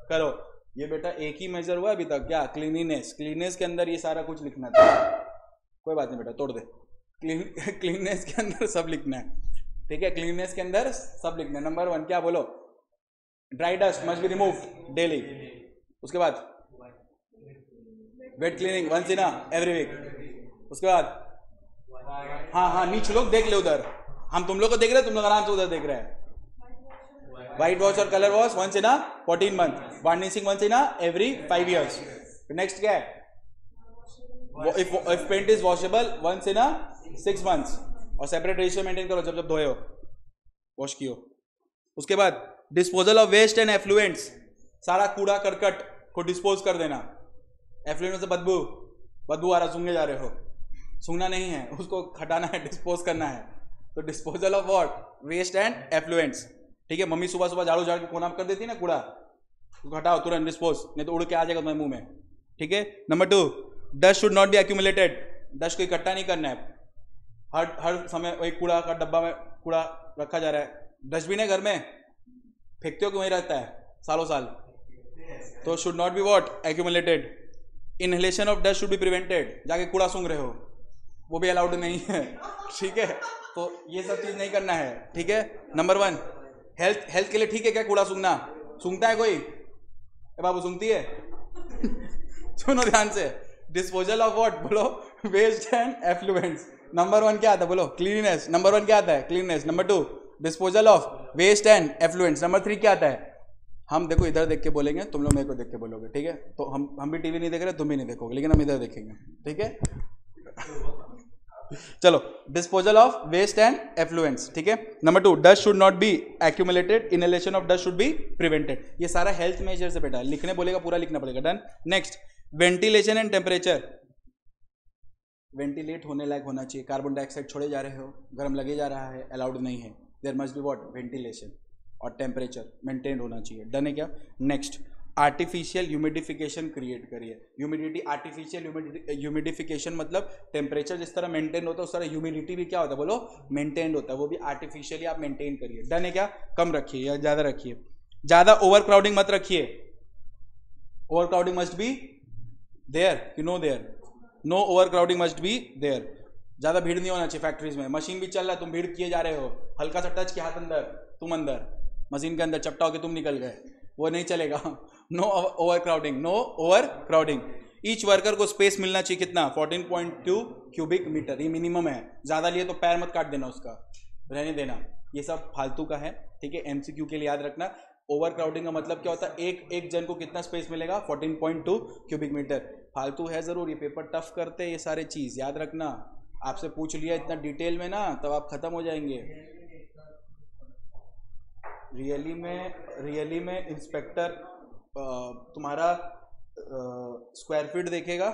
A: करो। ये बेटा एक ही मेजर हुआ अभी तक, क्या, क्लीनिनेस, क्लीननेस के अंदर ये सारा कुछ लिखना था, कोई बात नहीं बेटा तोड़ दे, क्लीननेस के अंदर सब लिखना है, ठीक है, क्लीननेस के अंदर सब लिखना है। नंबर 1 क्या बोलो, dry dust must be removed daily, उसके बाद wet cleaning once in every week, उसके बाद हाँ नीचे लोग देख ले उधर, हम तुम लोग को देख रहे हैं, तुम लोग आराम से उधर देख रहे हैं। व्हाइट वॉश और colour wash once in 14 month, varnishing once in every 5 years। Next क्या है, if paint is washable once in 6 months, और सेपरेट रजिस्टर मेंटेन करो जब जब धोए हो, वॉश कियो। उसके बाद disposal of waste and effluents, सारा कूड़ा करकट को डिस्पोज कर देना। एफ्लुएंट से बदबू आ रहा, सूंघने जा रहे हो, सूंघना नहीं है, उसको हटाना है, डिस्पोज करना है। तो disposal of what, waste and effluents, ठीक है। मम्मी सुबह सुबह झाड़ू झाड़ के कोना कर देती है ना कूड़ा, उसको हटाओ तुरंत, डिस्पोज, नहीं तो उड़ के आ जाएगा तुम्हारे मुंह में, ठीक है। Number 2, dust should not be accumulated, dust को इकट्ठा नहीं करना है, हर समय एक कूड़ा का डब्बा में कूड़ा रखा जा रहा है, डस्टबिन है घर में, फेंकते हो कि वहीं रहता है सालों साल, तो should not be what, accumulated. Inhalation of dust should be prevented, जाके कूड़ा सूंघ रहे हो वो भी अलाउड नहीं है, ठीक है, तो ये सब चीज नहीं करना है, ठीक है। नंबर 1, हेल्थ के लिए ठीक है क्या कूड़ा सूंघना, सूंघता है कोई, बाबू सूंघती है सुनो ध्यान से, डिस्पोजल ऑफ व्हाट बोलो, वेस्ट एंड एफ्लुएंट्स। नंबर 1 क्या आता है बोलो, क्लीननेस, नंबर 1 क्या आता है, cleanness. Number 2, disposal of waste and effluents. Number 3 क्या आता है, हम देखो इधर देख के बोलेंगे, तुम लोग मेरे को देख के बोलोगे, ठीक है। तो हम भी टीवी नहीं देख रहे, तुम भी नहीं देखोगे, लेकिन हम इधर देखेंगे, ठीक है। चलो, disposal of waste and effluents, ठीक है। Number 2, dust should not be accumulated, inhalation of dust should be prevented. ये सारा हेल्थ मेजर से बेटा, लिखने बोलेगा पूरा लिखना पड़ेगा। Done. Next, ventilation and temperature, ventilate होने लायक होना चाहिए, कार्बन डाइऑक्साइड छोड़े जा रहे हो, गर्म लगे जा रहा है, अलाउड नहीं है, there must be what, ventilation, और टेम्परेचर मेंटेन होना चाहिए। डन है क्या। नेक्स्ट, आर्टिफिशियल ह्यूमिडिफिकेशन क्रिएट करिए, ह्यूमिडिटी, आर्टिफिशियल ह्यूमिडिफिकेशन मतलब टेम्परेचर जिस तरह मेंटेन होता है उस तरह ह्यूमिडिटी भी क्या होता है बोलो, मेंटेन होता है, वो भी आर्टिफिशियली आप मेंटेन करिए। डन है क्या। कम रखिए या ज्यादा रखिए, ज्यादा ओवर क्राउडिंग मत रखिए, overcrowding must be there, you know there, no overcrowding must be there. ज्यादा भीड़ नहीं होना चाहिए फैक्ट्रीज में, मशीन भी चल रहा है, तुम भीड़ किए जा रहे हो, हल्का सा टच किया हाथ अंदर, तुम अंदर, मशीन के अंदर चपटा होकर तुम निकल गए, वो नहीं चलेगा। No overcrowding, no overcrowding. Each worker को स्पेस मिलना चाहिए कितना, 14.2 क्यूबिक मीटर, ये मिनिमम है, ज्यादा लिए तो पैर मत काट देना उसका, रहने देना, ये सब फालतू का है, ठीक है। एमसीक्यू के लिए याद रखना, ओवर क्राउडिंग का मतलब क्या होता है, एक जन को कितना स्पेस मिलेगा, 14.2 क्यूबिक मीटर। फालतू है जरूर, ये पेपर टफ करते हैं, ये सारे चीज याद रखना, आपसे पूछ लिया इतना डिटेल में ना, तब आप खत्म हो जाएंगे। रियली में इंस्पेक्टर तुम्हारा स्क्वायर फीट देखेगा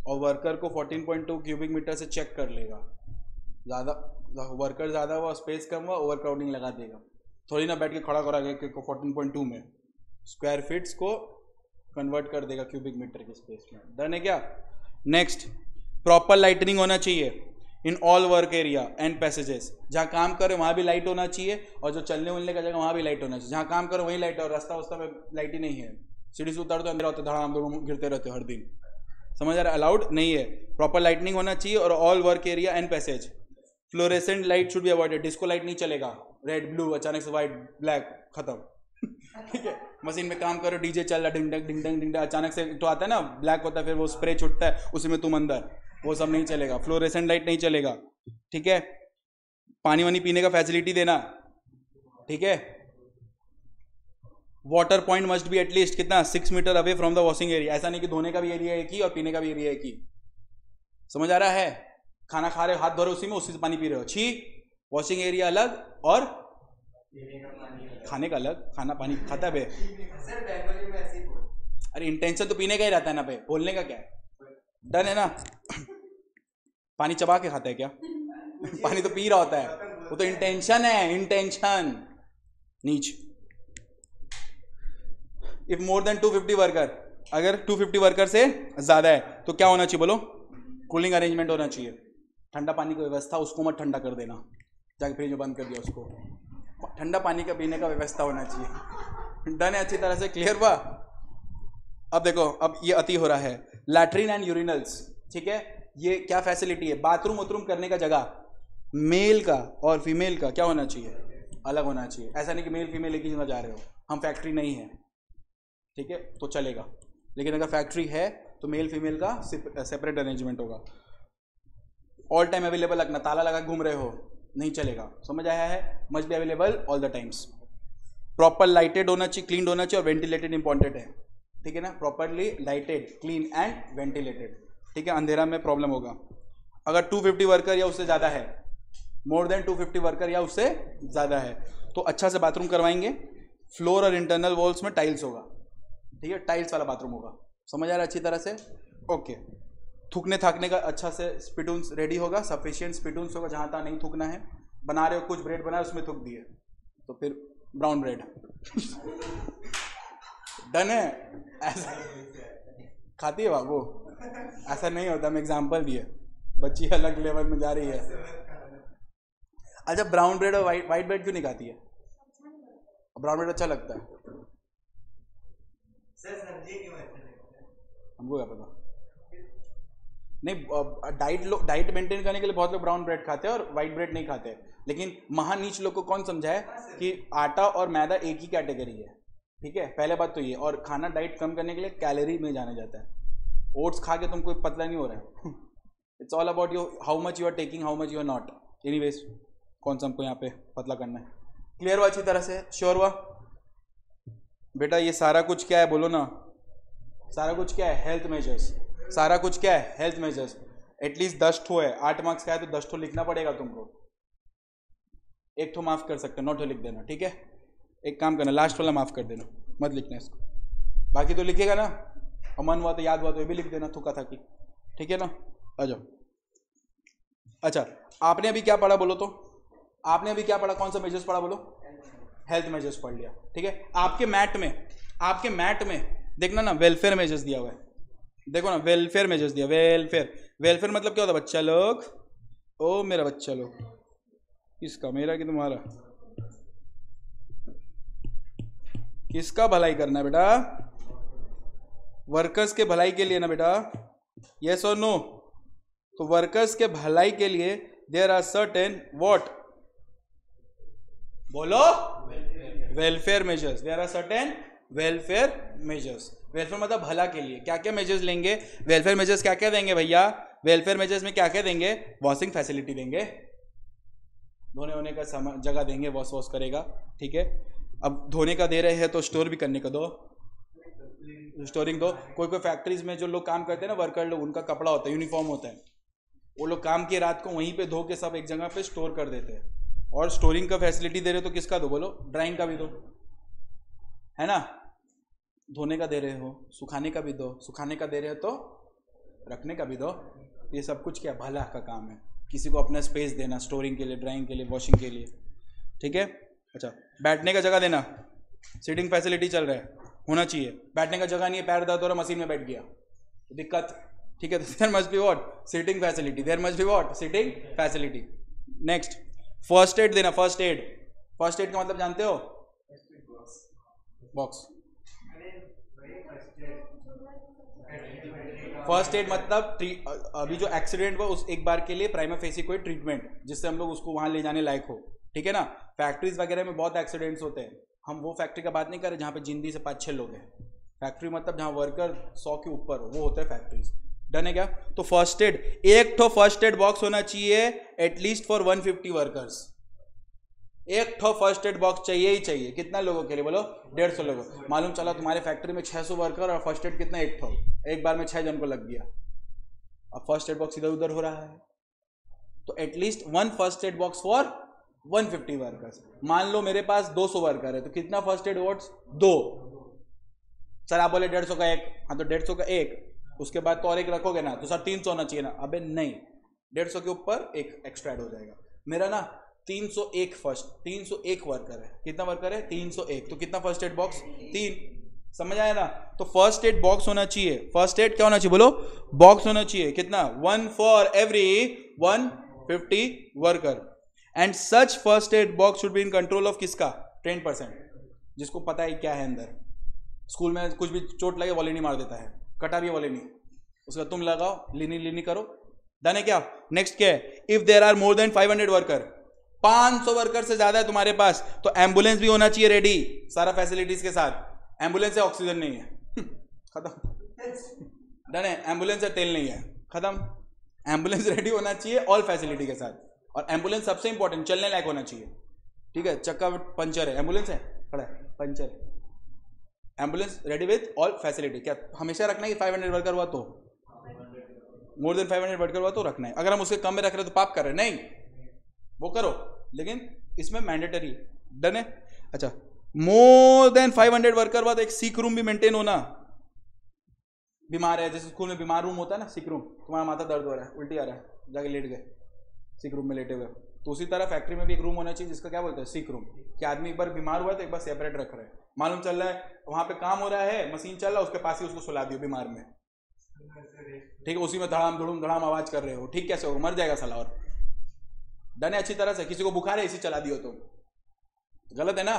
A: और वर्कर को 14.2 क्यूबिक मीटर से चेक कर लेगा। ज़्यादा वर्कर ज़्यादा हुआ, स्पेस कम हुआ, ओवर क्राउडिंग लगा देगा। थोड़ी ना बैठ के खड़ा करा के 14.2 में स्क्वायर फीट्स को कन्वर्ट कर देगा क्यूबिक मीटर के स्पेस में। डन है क्या? नेक्स्ट, प्रॉपर लाइटनिंग होना चाहिए in all work area and passages. जहाँ काम करो वहाँ भी लाइट होना चाहिए, और जो चलने उलने का जगह वहाँ भी लाइट होना चाहिए। जहाँ काम करो वहीं लाइट है, और रास्ता वास्ता में लाइट ही नहीं है। सीढ़ी से उतारो तो अंदर होते धड़ाम धड़ाम गिरते रहते हो हर दिन। समझ आ रहा है? अलाउड नहीं है। प्रॉपर लाइटनिंग होना चाहिए और all work area and passage. Fluorescent light should be avoided. Disco light नहीं चलेगा। रेड ब्लू अचानक से व्हाइट ब्लैक खत्म। ठीक है, मशीन में काम करो, डीजे चल रहा, डिंग डंग डिंग डंग डिंग डंग, अचानक से तो आता है ना ब्लैक होता है, फिर वो स्प्रे छुटता है, उसी में तुम अंदर, वो सब नहीं चलेगा। फ्लोरेसेंट लाइट नहीं चलेगा। ठीक है, पानी वानी पीने का फैसिलिटी देना। ठीक है, water point must be at least कितना 6 metre away from the washing area. ऐसा नहीं कि धोने का भी एरिया एक ही और पीने का भी एरिया एक ही। समझ आ रहा है? खाना खा रहे हो, हाथ धो रहे हो, उसी में उसी से पानी पी रहे हो। छी, वॉशिंग एरिया अलग और खाने का अलग। खाना पानी खाता है बे? अरे इंटेंशन तो पीने का ही रहता है ना बे, बोलने का क्या है? डन है ना? पानी चबा के खाता है क्या? पानी तो पी रहा होता है, वो तो इंटेंशन है, इंटेंशन। नीच, इफ मोर देन 250 वर्कर, अगर 250 वर्कर से ज्यादा है तो क्या होना चाहिए बोलो? कूलिंग अरेंजमेंट होना चाहिए। ठंडा पानी की व्यवस्था, उसको मत ठंडा कर देना, जाके फ्रिज में बंद कर दिया उसको। ठंडा पानी का पीने का व्यवस्था होना चाहिए। डन है? अच्छी तरह से क्लियर हुआ? अब देखो, अब ये अति हो रहा है। लैट्रिन एंड यूरिनल्स, ठीक है, ये क्या फैसिलिटी है? बाथरूम वथरूम करने का जगह मेल का और फीमेल का क्या होना चाहिए? अलग होना चाहिए। ऐसा नहीं कि मेल फीमेल एक ही जगह जा रहे हो। हम फैक्ट्री नहीं है, ठीक है, तो चलेगा। लेकिन अगर फैक्ट्री है तो मेल फीमेल का सेपरेट अरेंजमेंट होगा। ऑल टाइम अवेलेबल रखना, ताला लगा घूम रहे हो नहीं चलेगा। समझ आया है? Must be available all the times. Proper lighted होना चाहिए, क्लीन होना चाहिए, और वेंटिलेटेड इंपॉर्टेंट है। ठीक है ना? Properly lighted, clean and ventilated. ठीक है, अंधेरा में प्रॉब्लम होगा। अगर 250 वर्कर या उससे ज़्यादा है, मोर देन 250 वर्कर या उससे ज़्यादा है, तो अच्छा से बाथरूम करवाएंगे। फ्लोर और इंटरनल वॉल्स में टाइल्स होगा। ठीक है, टाइल्स वाला बाथरूम होगा। समझ आ रहा है अच्छी तरह से? ओके। थूकने थाकने का अच्छा से स्पिटून्स रेडी होगा, सफिशिएंट स्पिटून्स होगा। जहाँ तहाँ नहीं थूकना है। बना रहे हो कुछ ब्रेड बनाए उसमें थूक दिए तो फिर ब्राउन ब्रेड। डन है? ऐसा खाती है बाबू? ऐसा नहीं होता, मैं एग्जाम्पल दिए, बच्ची अलग लेवल में जा रही है। अच्छा, ब्राउन ब्रेड और वाइट ब्रेड क्यों नहीं खाती है? ब्राउन ब्रेड अच्छा लगता है। हमको क्या पता? नहीं, डाइट मेंटेन करने के लिए बहुत लोग ब्राउन ब्रेड खाते हैं और वाइट ब्रेड नहीं खाते। लेकिन महानीच लोग को कौन समझाए कि आटा और मैदा एक ही कैटेगरी है। ठीक है, पहले बात तो ये। और खाना डाइट कम करने के लिए कैलोरी में जाना जाता है। ओट्स खा के तुम कोई पतला नहीं हो रहा है। It's all about your how much you are taking, how much you are not. Anyways, कौन सा हमको यहाँ पे पतला करना है? क्लियर हुआ अच्छी तरह से? श्योर हुआ? बेटा ये सारा कुछ क्या है बोलो ना? सारा कुछ क्या है? Health measures. सारा कुछ क्या है? Health measures. एटलीस्ट 10 ठो है, 8 मार्क्स का है तो 10 ठो लिखना पड़ेगा तुमको। 1 ठो माफ कर सकते हो, 9 ठो लिख देना। ठीक है, एक काम करना, लास्ट वाला माफ कर देना, मत लिखना इसको। बाकी तो लिखेगा ना, और मन हुआ तो याद हुआ तो ये भी लिख देना, थूका था कि। ठीक है ना? आ जाओ। अच्छा, आपने अभी क्या पढ़ा बोलो तो? आपने अभी क्या पढ़ा? कौन सा मेजर्स पढ़ा बोलो? हेल्थ मेजर्स पढ़ लिया। ठीक है, आपके मैट में देखना ना, वेलफेयर मेजर्स दिया हुआ है। देखो ना, वेलफेयर मेजर्स दिया। वेलफेयर मतलब क्या होता है? बच्चा लोग, ओ मेरा बच्चा लोग, किसका? मेरा कि तुम्हारा? किसका भलाई करना है बेटा? वर्कर्स के भलाई के लिए ना बेटा। यस और नो? तो वर्कर्स के भलाई के लिए देयर आर सर्टेन व्हाट? बोलो, welfare measures. There are certain welfare measures. Welfare मतलब भला के लिए। क्या क्या मेजर्स लेंगे? वेलफेयर मेजर्स क्या क्या देंगे भैया? वेलफेयर मेजर्स में क्या क्या देंगे? वॉशिंग फैसिलिटी देंगे, धोने होने का जगह देंगे, वॉश करेगा। ठीक है, अब धोने का दे रहे हैं तो स्टोर भी करने का दो, स्टोरिंग दो। कोई फैक्ट्रीज में जो लोग काम करते हैं ना, वर्कर लोग, उनका कपड़ा होता है, यूनिफॉर्म होता है, वो लोग काम की रात को वहीं पे धो के सब एक जगह पे स्टोर कर देते हैं। और स्टोरिंग का फैसिलिटी दे रहे हो तो किसका दो बोलो? ड्राइंग का भी दो, है ना? धोने का दे रहे हो, सुखाने का भी दो, सुखाने का दे रहे हो तो रखने का भी दो। ये सब कुछ क्या भला का काम है, किसी को अपना स्पेस देना, स्टोरिंग के लिए, ड्राइंग के लिए, वॉशिंग के लिए, ठीक है। अच्छा, बैठने का जगह देना, सीटिंग फैसिलिटी चल रहा है, होना चाहिए। बैठने का जगह नहीं है, पैर दर्द हो रहा, मशीन में बैठ गया, दिक्कत, ठीक है। There must be what, seating facility, there must be what, seating facility. Next, first aid देना, फर्स्ट एड। फर्स्ट एड का मतलब जानते हो? बॉक्स। फर्स्ट एड मतलब अभी जो एक्सीडेंट हुआ उस एक बार के लिए प्राइमा फेसी कोई ट्रीटमेंट, जिससे हम लोग उसको वहां ले जाने लायक हो, ठीक है ना। फैक्ट्रीज वगैरह में बहुत एक्सीडेंट्स होते हैं, हम वो फैक्ट्री का बात नहीं कर रहे जहाँ पे जिंदगी से 5-6 लोग हैं। फैक्ट्री मतलब जहाँ वर्कर 100 के ऊपर हो, वो होता है फैक्ट्रीज। डन है क्या? तो फर्स्ट एड, एक तो फर्स्ट एड बॉक्स होना चाहिए एटलीस्ट फॉर 150 वर्कर्स। एक तो फर्स्ट एड बॉक्स चाहिए ही चाहिए। कितना लोगों के लिए बोलो? 150 लोगों। मालूम चला तुम्हारे फैक्ट्री में 600 वर्कर और फर्स्ट एड कितना? एक तो एक बार में 6 जन को लग गया, अब फर्स्ट एड बॉक्स इधर उधर हो रहा है। तो at least 1 first aid box for 150 workers. मान लो मेरे पास 200 वर्कर है, तो कितना फर्स्ट एड बॉक्स? 2। सर आप बोले 150 का एक, हाँ तो 150 का एक, उसके बाद तो और एक रखोगे ना, तो सर 300 होना चाहिए ना। अबे नहीं, 150 के ऊपर एक एक्स्ट्रा ऐड हो जाएगा। मेरा ना 301 वर्कर है। कितना वर्कर है? 301। तो कितना फर्स्ट एड बॉक्स? 3। समझ आया ना? तो फर्स्ट एड बॉक्स होना चाहिए। फर्स्ट एड क्या होना चाहिए बोलो? बॉक्स होना चाहिए। कितना? 1 for every 150 worker. And such first aid box should be in control of किसका? 10%, जिसको पता है क्या है अंदर। स्कूल में कुछ भी चोट लगे वॉलेनी मार देता है, कटा भी वॉलेनी, उसका तुम लगाओ, लीनी करो। डन है क्या? नेक्स्ट क्या है? If there are more than 500 worker, 500 worker से ज्यादा है तुम्हारे पास, तो एम्बुलेंस भी होना चाहिए रेडी, सारा फैसिलिटीज के साथ। एम्बुलेंस है, ऑक्सीजन नहीं है, खत्म। डन है? एम्बुलेंस है, तेल नहीं है, खत्म। एम्बुलेंस रेडी होना चाहिए ऑल फैसिलिटी के साथ। और एम्बुलेंस सबसे इंपॉर्टेंट, चलने लायक होना चाहिए, ठीक है। चक्का पंचर है, एम्बुलेंस है, खड़ा है, पंचर है, ambulance ready with all facility. क्या हमेशा रखना है कि 500 वर्कर हुआ तो? मोर देन 500 वर्कर हुआ तो रखना है। अगर हम उसके कम में रख रहे हैं तो पाप कर रहे हैं? नहीं, वो करो, लेकिन इसमें मैंडेटरी। डन है? अच्छा, मोर देन 500 वर्कर बाद एक सिक रूम भी मेंटेन होना। बीमार है, जैसे स्कूल में बीमार रूम होता है ना, सिक रूम, तुम्हारा माथा दर्द हो रहा है, उल्टी आ रहा है, जाके लेट गए सिक रूम में लेटे हुए, तो उसी तरह फैक्ट्री में भी एक रूम होना चाहिए जिसका क्या बोलते हैं? Sick room. कि आदमी एक बार बीमार हुआ है तो एक बार सेपरेट रख रहे हैं, मालूम चल रहा है वहां पे काम हो रहा है, मशीन चल रहा है, उसके पास ही उसको सुला दियो बीमार में, ठीक है, उसी में धड़ाम धुड़ुम धड़ाम आवाज कर रहे हो, ठीक कैसे होगा? मर जाएगा साला। और डन है? अच्छी तरह से। किसी को बुखार है, इसी चला दियो तो गलत है ना,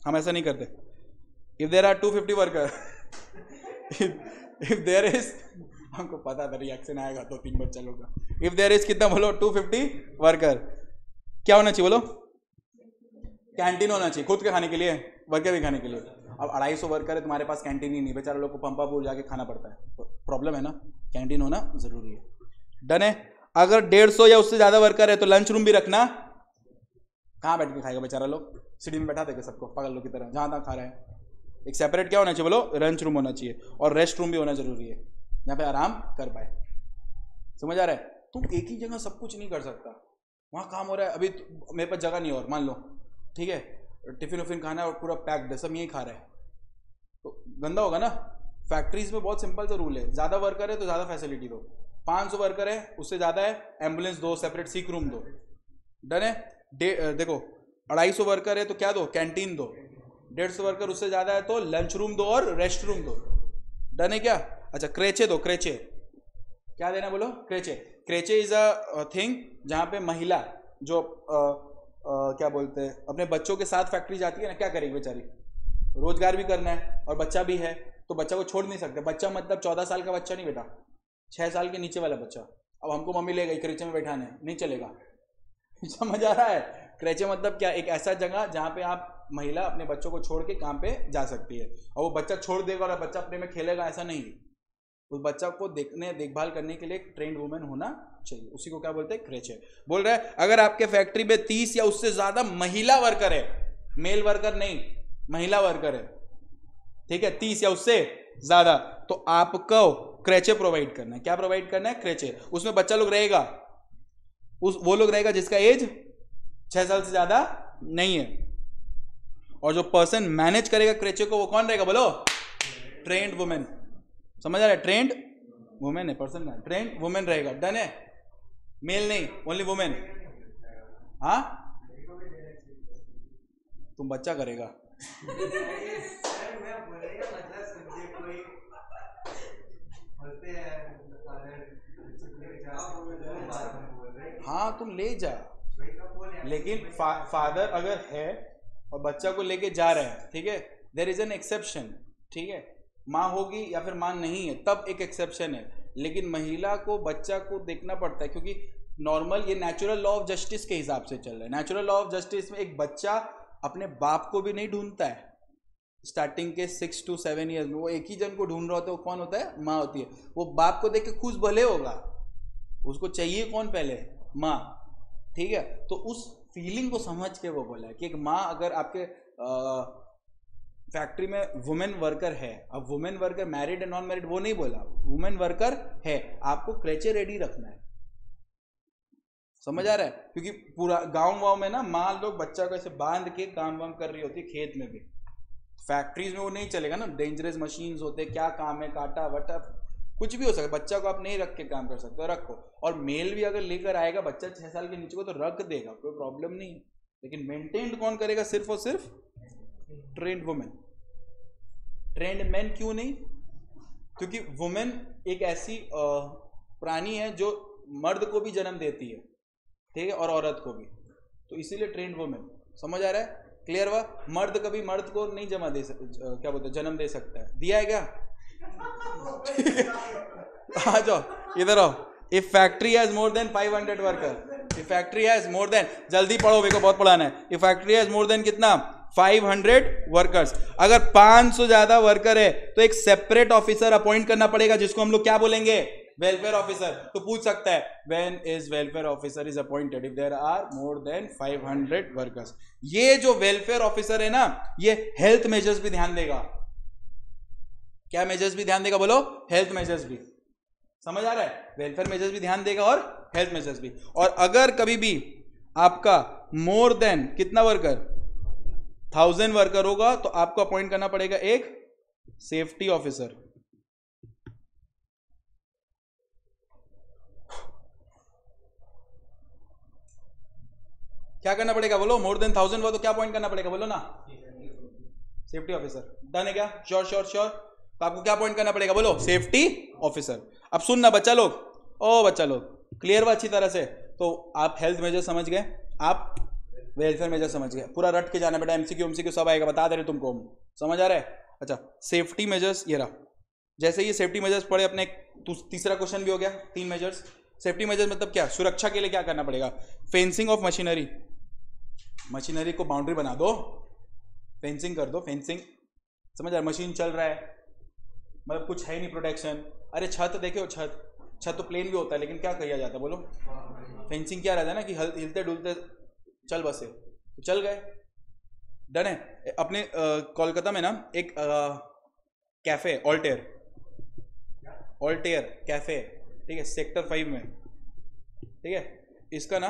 A: हम ऐसा नहीं करते। If there are 250 worker, if there is, हमको पता था रिएक्शन आएगा तो 3 बच्चा लोग का। इफ देयर इज कितना बोलो? 250 वर्कर। क्या होना चाहिए बोलो? कैंटीन होना चाहिए, खुद के खाने के लिए, वर्कर भी खाने के लिए। अब 250 वर्कर है, तुम्हारे पास कैंटीन ही नहीं, बेचारे लोग को पंपापुर जाके खाना पड़ता है, तो प्रॉब्लम है ना। कैंटीन होना जरूरी है। डन है? अगर 150 या उससे ज्यादा वर्कर है तो लंच रूम भी रखना। कहाँ बैठ के खाएगा बेचारा लोग? सीढ़ी में बैठा देगा सबको पागल लोग की तरह, जहां तहाँ खा रहे हैं। एक सेपरेट क्या होना चाहिए बोलो? लंच रूम होना चाहिए। और रेस्ट रूम भी होना जरूरी है, यहाँ पे आराम कर पाए। समझ आ रहा है? तुम एक ही जगह सब कुछ नहीं कर सकता। वहां काम हो रहा है, अभी मेरे पास जगह नहीं, और मान लो ठीक है, टिफिन उफिन खाना है और पूरा पैक्ड है, सब यही खा रहे हैं, तो गंदा होगा ना। फैक्ट्रीज में बहुत सिंपल सा रूल है, ज्यादा वर्कर है तो ज्यादा फैसिलिटी दो। 500 वर्कर है, उससे ज्यादा है, एम्बुलेंस दो, सेपरेट सिक रूम दो। डन है? देखो 250 वर्कर है तो क्या दो? कैंटीन दो। 150 वर्कर उससे ज्यादा है तो लंच रूम दो और रेस्ट रूम दो। डन है क्या? अच्छा, क्रेचे दो। क्रेचे क्या देना बोलो? क्रेचे। क्रेचे इज अ थिंग जहां पे महिला जो क्या बोलते हैं, अपने बच्चों के साथ फैक्ट्री जाती है ना, क्या करेगी बेचारी? रोजगार भी करना है और बच्चा भी है, तो बच्चा को छोड़ नहीं सकते। बच्चा मतलब 14 साल का बच्चा नहीं बेटा, 6 साल के नीचे वाला बच्चा। अब हमको मम्मी ले गई क्रेचे में बैठाने, नहीं चलेगा। समझ आ रहा है? क्रेचे मतलब क्या? एक ऐसा जगह जहाँ पे आप महिला अपने बच्चों को छोड़ के काम पे जा सकती है, और वो बच्चा छोड़ देगा और बच्चा अपने में खेलेगा, ऐसा नहीं। उस बच्चा को देखभाल करने के लिए एक ट्रेंड वुमेन होना चाहिए, उसी को क्या बोलते हैं? क्रेचे। बोल रहा है अगर आपके फैक्ट्री में 30 या उससे ज्यादा महिला वर्कर है, मेल वर्कर नहीं, महिला वर्कर है, ठीक है, 30 या उससे ज्यादा, तो आपको क्रेचे प्रोवाइड करना है। क्या प्रोवाइड करना है? क्रेचे। उसमें बच्चा लोग रहेगा, वो लोग रहेगा जिसका एज 6 साल से ज्यादा नहीं है। और जो पर्सन मैनेज करेगा क्रेचे को, वो कौन रहेगा बोलो? ट्रेंड वुमेन, समझ आ रहा है? ट्रेंड वुमेन है, पर्सन का ट्रेंड वुमेन रहेगा। डन है? मेल नहीं, ओनली वुमेन। हाँ तुम बच्चा करेगा। हाँ तुम ले जा, लेकिन फादर अगर है और बच्चा को लेके जा रहे हैं, ठीक है, देयर इज एन एक्सेप्शन, ठीक है, माँ होगी या फिर माँ नहीं है तब एक एक्सेप्शन है, लेकिन महिला को बच्चा को देखना पड़ता है, क्योंकि नॉर्मल ये नेचुरल लॉ ऑफ जस्टिस के हिसाब से चल रहा है। नेचुरल लॉ ऑफ जस्टिस में एक बच्चा अपने बाप को भी नहीं ढूंढता है स्टार्टिंग के 6 to 7 ईयर्स में, वो एक ही जन को ढूंढ रहा होता है, वो कौन होता है? माँ होती है। वो बाप को देख के खुश भले होगा, उसको चाहिए कौन पहले? माँ, ठीक है। तो उस फीलिंग को समझ के वो बोला है कि एक माँ अगर आपके फैक्ट्री में वुमेन वर्कर है, अब वुमेन वर्कर मैरिड है नॉन मैरिड वो नहीं बोला, वुमेन वर्कर है, आपको क्रेचे रेडी रखना है, समझ आ रहा है? क्योंकि पूरा गांव वाँव में ना माँ लोग बच्चा को ऐसे बांध के काम वाम कर रही होती है, खेत में भी। फैक्ट्रीज में वो नहीं चलेगा ना, डेंजरस मशीन्स होते, क्या काम है, काटा वटा कुछ भी हो सकता है, बच्चा को आप नहीं रख के काम कर सकते हो, रखो। और मेल भी अगर लेकर आएगा बच्चा 6 साल के नीचे को तो रख देगा, कोई प्रॉब्लम नहीं, लेकिन मेंटेन कौन करेगा? सिर्फ और सिर्फ ट्रेंड वुमेन। ट्रेंड मैन क्यों नहीं? क्योंकि वुमेन एक ऐसी प्राणी है जो मर्द को भी जन्म देती है, ठीक है, और औरत को भी, तो इसीलिए ट्रेंड वुमेन। समझ आ रहा है? क्लियर हुआ? मर्द कभी मर्द को नहीं क्या बोलते हैं, जन्म दे सकता है। दिया है क्या? आ जाओ इधर आओ। If factory has more than 500 worker, if factory has more than, जल्दी पढ़ो मेरे को बहुत पढ़ाना है। If factory has more than कितना? 500 वर्कर्स। अगर 500 ज्यादा वर्कर है तो एक सेपरेट ऑफिसर अपॉइंट करना पड़ेगा, जिसको हम लोग क्या बोलेंगे? Welfare officer. तो पूछ सकता है when is welfare officer is appointed? If there are more than 500 workers. ये जो वेलफेयर ऑफिसर है ना, ये हेल्थ मेजर्स भी ध्यान देगा। क्या मेजर्स भी ध्यान देगा? बोलो, हेल्थ मेजर्स भी। समझ आ रहा है? वेलफेयर मेजर्स भी ध्यान देगा और हेल्थ मेजर्स भी। और अगर कभी भी आपका मोर देन कितना वर्कर, 1000 वर्कर होगा, तो आपको अपॉइंट करना पड़ेगा एक सेफ्टी ऑफिसर। क्या करना पड़ेगा? बोलो, मोर देन 1000 हुआ तो क्या अपॉइंट करना पड़ेगा? बोलो ना, सेफ्टी ऑफिसर। डन है क्या? Sure sure sure. तो आपको क्या अपॉइंट करना पड़ेगा? बोलो, सेफ्टी ऑफिसर। अब सुनना बच्चा लोग, ओ बच्चा लोग, क्लियर हुआ अच्छी तरह से? तो आप हेल्थ मेजर समझ गए, आप वेलफेयर मेजर समझ गए, पूरा रट के जाना बेटा, एमसीक्यू सब आएगा, बता दे रहे तुमको। समझ आ रहा है? अच्छा, सेफ्टी मेजर्स ये रहा। जैसे ये सेफ्टी मेजर्स पढ़े अपने, तीसरा क्वेश्चन भी हो गया। 3 मेजर्स। सेफ्टी मेजर्स मतलब क्या? सुरक्षा के लिए क्या करना पड़ेगा? फेंसिंग ऑफ मशीनरी, मशीनरी को बाउंड्री बना दो, फेंसिंग कर दो, फेंसिंग। समझ आ रहा? मशीन चल रहा है, मतलब कुछ है नहीं प्रोटेक्शन। अरे छत देखो, छत तो प्लेन भी होता है, लेकिन क्या किया जाता है? बोलो, फेंसिंग क्या रहता है ना कि हिलते डुलते चल बसे, तो चल गए। डन है? अपने कोलकाता में ना एक कैफे, ऑल्टेयर कैफे, ठीक है, सेक्टर 5 में, ठीक है। इसका ना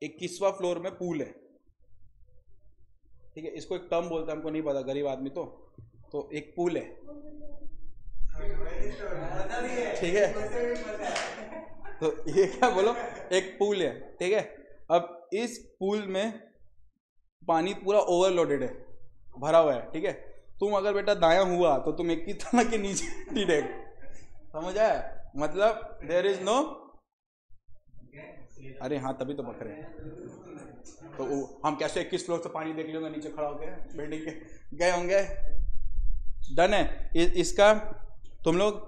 A: 21वां फ्लोर में पूल है, ठीक है। इसको एक टर्म बोलते हैं, हमको नहीं पता, गरीब आदमी तो एक पूल है, ठीक है। तो ये क्या बोलो, एक पूल है, ठीक है। अब इस पूल में पानी पूरा ओवरलोडेड है, भरा हुआ है, ठीक है। तुम अगर बेटा दायां हुआ तो तुम 21 तला के नीचे टिकेगा। समझ आया? मतलब देयर इज नो, अरे हाँ तभी तो बकरे हैं। तो हम कैसे 21 फ्लोर से पानी देख लेंगे नीचे खड़ा होकर बिल्डिंग के, गए होंगे। डन है? इसका तुम लोग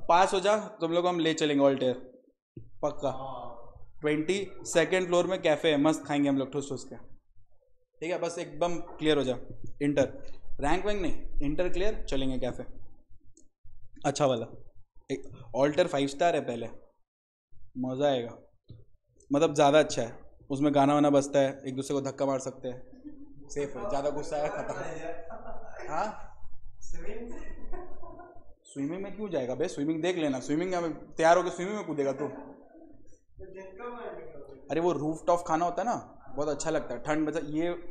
A: पास हो जा, तुम लोग हम ले चलेंगे ऑल्टेयर, पक्का। 22nd फ्लोर में कैफे है, मस्त खाएंगे हम लोग ठूस ठूस के, ठीक है। बस एकदम क्लियर हो जा, इंटर, रैंक वैंक नहीं, इंटर क्लियर, चलेंगे कैफे अच्छा वाला। ऑल्टर 5 स्टार है, पहले मज़ा आएगा, मतलब ज़्यादा अच्छा है, उसमें गाना वाना बजता है, एक दूसरे को धक्का मार सकते हैं, सेफ है, ज़्यादा गुस्सा है खत्म। हाँ, स्विमिंग में क्यों जाएगा बे? स्विमिंग देख लेना, स्विमिंग में तैयार होकर स्विमिंग में कूदेगा तू? अरे वो रूफ टॉप खाना होता है ना, बहुत अच्छा लगता है ठंड में,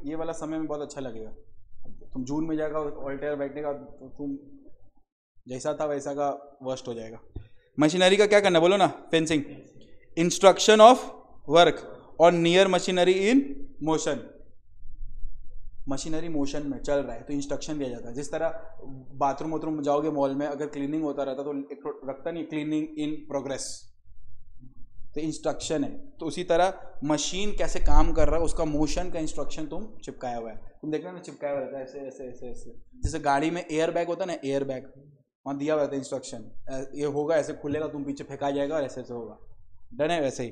A: ये वाला समय में बहुत अच्छा लगेगा। तुम जून में जाएगा ऑल्टेयर बैठने का तो तुम जैसा था वैसा का वर्स्ट हो जाएगा। मशीनरी का क्या करना बोलो ना, फेंसिंग, इंस्ट्रक्शन ऑफ वर्क और near machinery in motion, machinery motion में चल रहा है तो इंस्ट्रक्शन दिया जाता है। जिस तरह बाथरूम वाथरूम में जाओगे मॉल में, अगर क्लीनिंग होता रहता तो एक रखता नहीं क्लीनिंग इन प्रोग्रेस, तो इंस्ट्रक्शन है। तो उसी तरह मशीन कैसे काम कर रहा है उसका मोशन का इंस्ट्रक्शन तुम चिपकाया हुआ है, तुम देखना ना चिपकाया हुआ रहता है ऐसे ऐसे ऐसे ऐसे। जैसे गाड़ी में एयर बैग होता है ना, एयर बैग वहाँ दिया हुआ रहता है इंस्ट्रक्शन, ये होगा ऐसे खुलेगा, तुम पीछे फेंका जाएगा और ऐसे ऐसे होगा, डन है। वैसे ही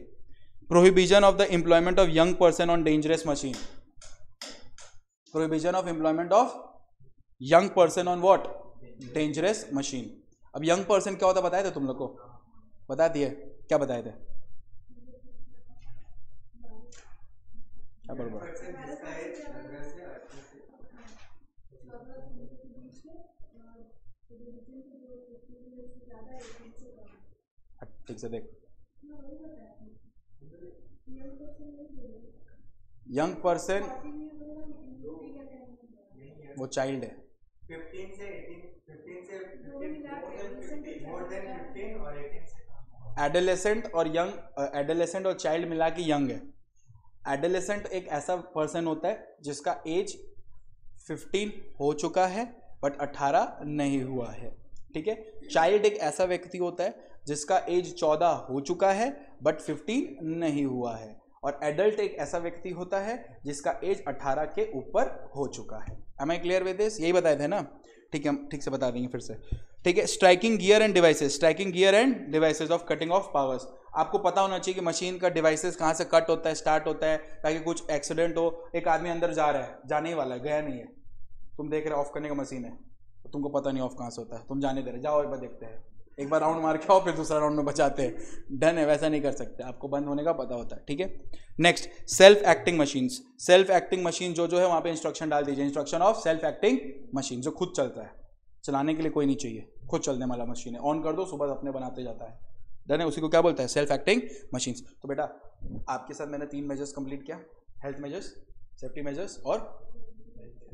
A: prohibition of the employment of young person on dangerous machine, prohibition of employment of young person on what, dangerous machine. अब यंग पर्सन क्या होता है बताए थे तुम लोग को, बता दिए, क्या बताए थे, क्या बराबर, ठीक से देख, यंग पर्सन वो चाइल्ड है,
B: 15 से 15 और 18 से
A: एडोलेसेंट और यंग, एडोलेसेंट और चाइल्ड मिला के यंग है। एडोलेसेंट एक ऐसा पर्सन होता है जिसका एज 15 हो चुका है बट 18 नहीं हुआ है, ठीक है। चाइल्ड एक ऐसा व्यक्ति होता है जिसका एज 14 हो चुका है बट 15 नहीं हुआ है, और एडल्ट एक ऐसा व्यक्ति होता है जिसका एज 18 के ऊपर हो चुका है। Am I clear with this, यही बताए थे ना, ठीक है, ठीक से बता देंगे फिर से, ठीक है। Striking gear end devices, striking gear end devices of cutting of powers, आपको पता होना चाहिए कि मशीन का डिवाइसेस कहाँ से कट होता है, स्टार्ट होता है, ताकि कुछ एक्सीडेंट हो। एक आदमी अंदर जा रहा है, जाने ही वाला है, गया नहीं है, तुम देख रहे हो ऑफ करने का मशीन है, तो तुमको पता नहीं ऑफ कहाँ से होता है, तुम जाने दे रहे, जाओ एक बार देखते हैं, एक बार राउंड मार के आओ फिर दूसरा राउंड में बचाते हैं, डन है। वैसा नहीं कर सकते, आपको बंद होने का पता होता है, ठीक है। Next, self acting machines, self acting machine जो है वहाँ पे इंस्ट्रक्शन डाल दीजिए, instruction of self acting machine, जो खुद चलता है, चलाने के लिए कोई नहीं चाहिए, खुद चलने वाला मशीन है, ऑन कर दो सुबह अपने बनाते जाता है, डन है। उसी को क्या बोलता है, सेल्फ एक्टिंग मशीन्स। तो बेटा आपके साथ मैंने 3 मेजर्स कंप्लीट किया, हेल्थ मेजर्स, सेफ्टी मेजर्स और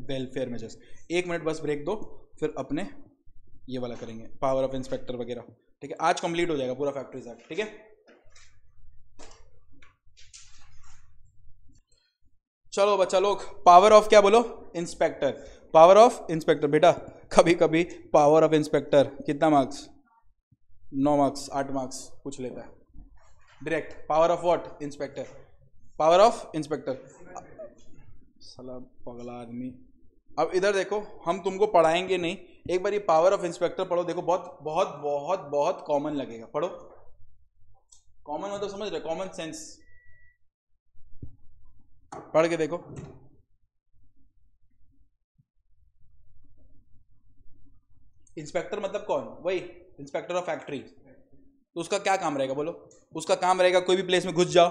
A: वेलफेयर मेजर्स। 1 मिनट बस ब्रेक दो, फिर अपने ये वाला करेंगे, पावर ऑफ इंस्पेक्टर वगैरह, ठीक है। आज कंप्लीट हो जाएगा पूरा फैक्ट्रीज एक्ट, ठीक है। चलो बच्चा लोग, पावर ऑफ क्या बोलो, इंस्पेक्टर, पावर ऑफ इंस्पेक्टर। बेटा कभी कभी पावर ऑफ इंस्पेक्टर कितना मार्क्स, 9 मार्क्स 8 मार्क्स पूछ लेता है direct. Power of what, inspector, power of inspector, साला पगला आदमी। अब इधर देखो, हम तुमको पढ़ाएंगे नहीं, एक बार ये पावर ऑफ इंस्पेक्टर पढ़ो, देखो बहुत बहुत बहुत बहुत कॉमन लगेगा, पढ़ो। कॉमन मतलब समझ रहे, कॉमन सेंस, पढ़ के देखो। इंस्पेक्टर मतलब कौन, वही इंस्पेक्टर ऑफ फैक्ट्री। तो उसका क्या काम रहेगा बोलो, उसका काम रहेगा कोई भी प्लेस में घुस जाओ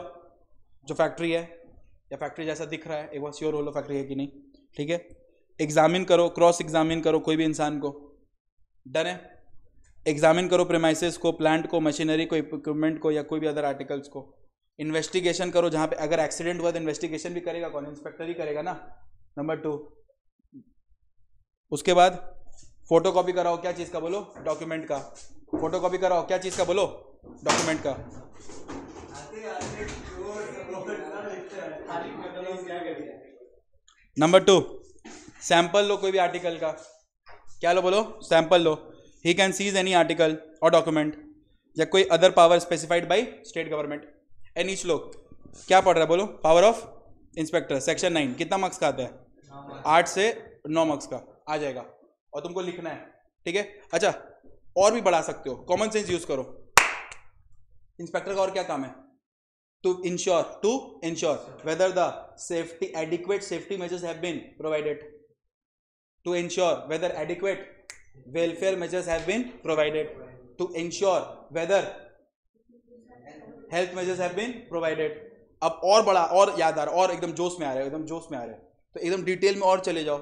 A: जो फैक्ट्री है या फैक्ट्री जैसा दिख रहा है, एक बार श्योर हो लो फैक्ट्री है कि नहीं, ठीक है। एग्जामिन करो, क्रॉस एग्जामिन करो कोई भी इंसान को, डन है। एग्जामिन करो प्रेमाइसेस को, प्लांट को, मशीनरी को, इक्विपमेंट को या कोई भी अदर आर्टिकल्स को। इन्वेस्टिगेशन करो, जहां पे अगर एक्सीडेंट हुआ तो इन्वेस्टिगेशन भी करेगा कौन, इंस्पेक्टर ही करेगा ना, नंबर 2। उसके बाद फोटो कॉपी कराओ, क्या चीज का बोलो, डॉक्यूमेंट का। फोटो कॉपी कराओ, क्या चीज का बोलो, डॉक्यूमेंट का। नंबर 2, सैंपल लो कोई भी आर्टिकल का, क्या लो बोलो, सैंपल लो। He can seize any article or document या कोई other power specified by state government. And each लोग क्या पढ़ रहा है बोलो, पावर ऑफ इंस्पेक्टर, सेक्शन 9 कितना मार्क्स का आता है, 8 से 9 मार्क्स का आ जाएगा, और तुमको लिखना है, ठीक है। अच्छा और भी बढ़ा सकते हो, कॉमन सेंस यूज करो। इंस्पेक्टर का और क्या काम है, to ensure whether the adequate safety measures have been provided, to ensure whether adequate welfare measures have been provided, to ensure whether health measures have been provided। अब और बड़ा और याद आ रहा, और एकदम जोश में आ रहे हो, एकदम जोश में आ रहे हो, तो एकदम डिटेल में और चले जाओ।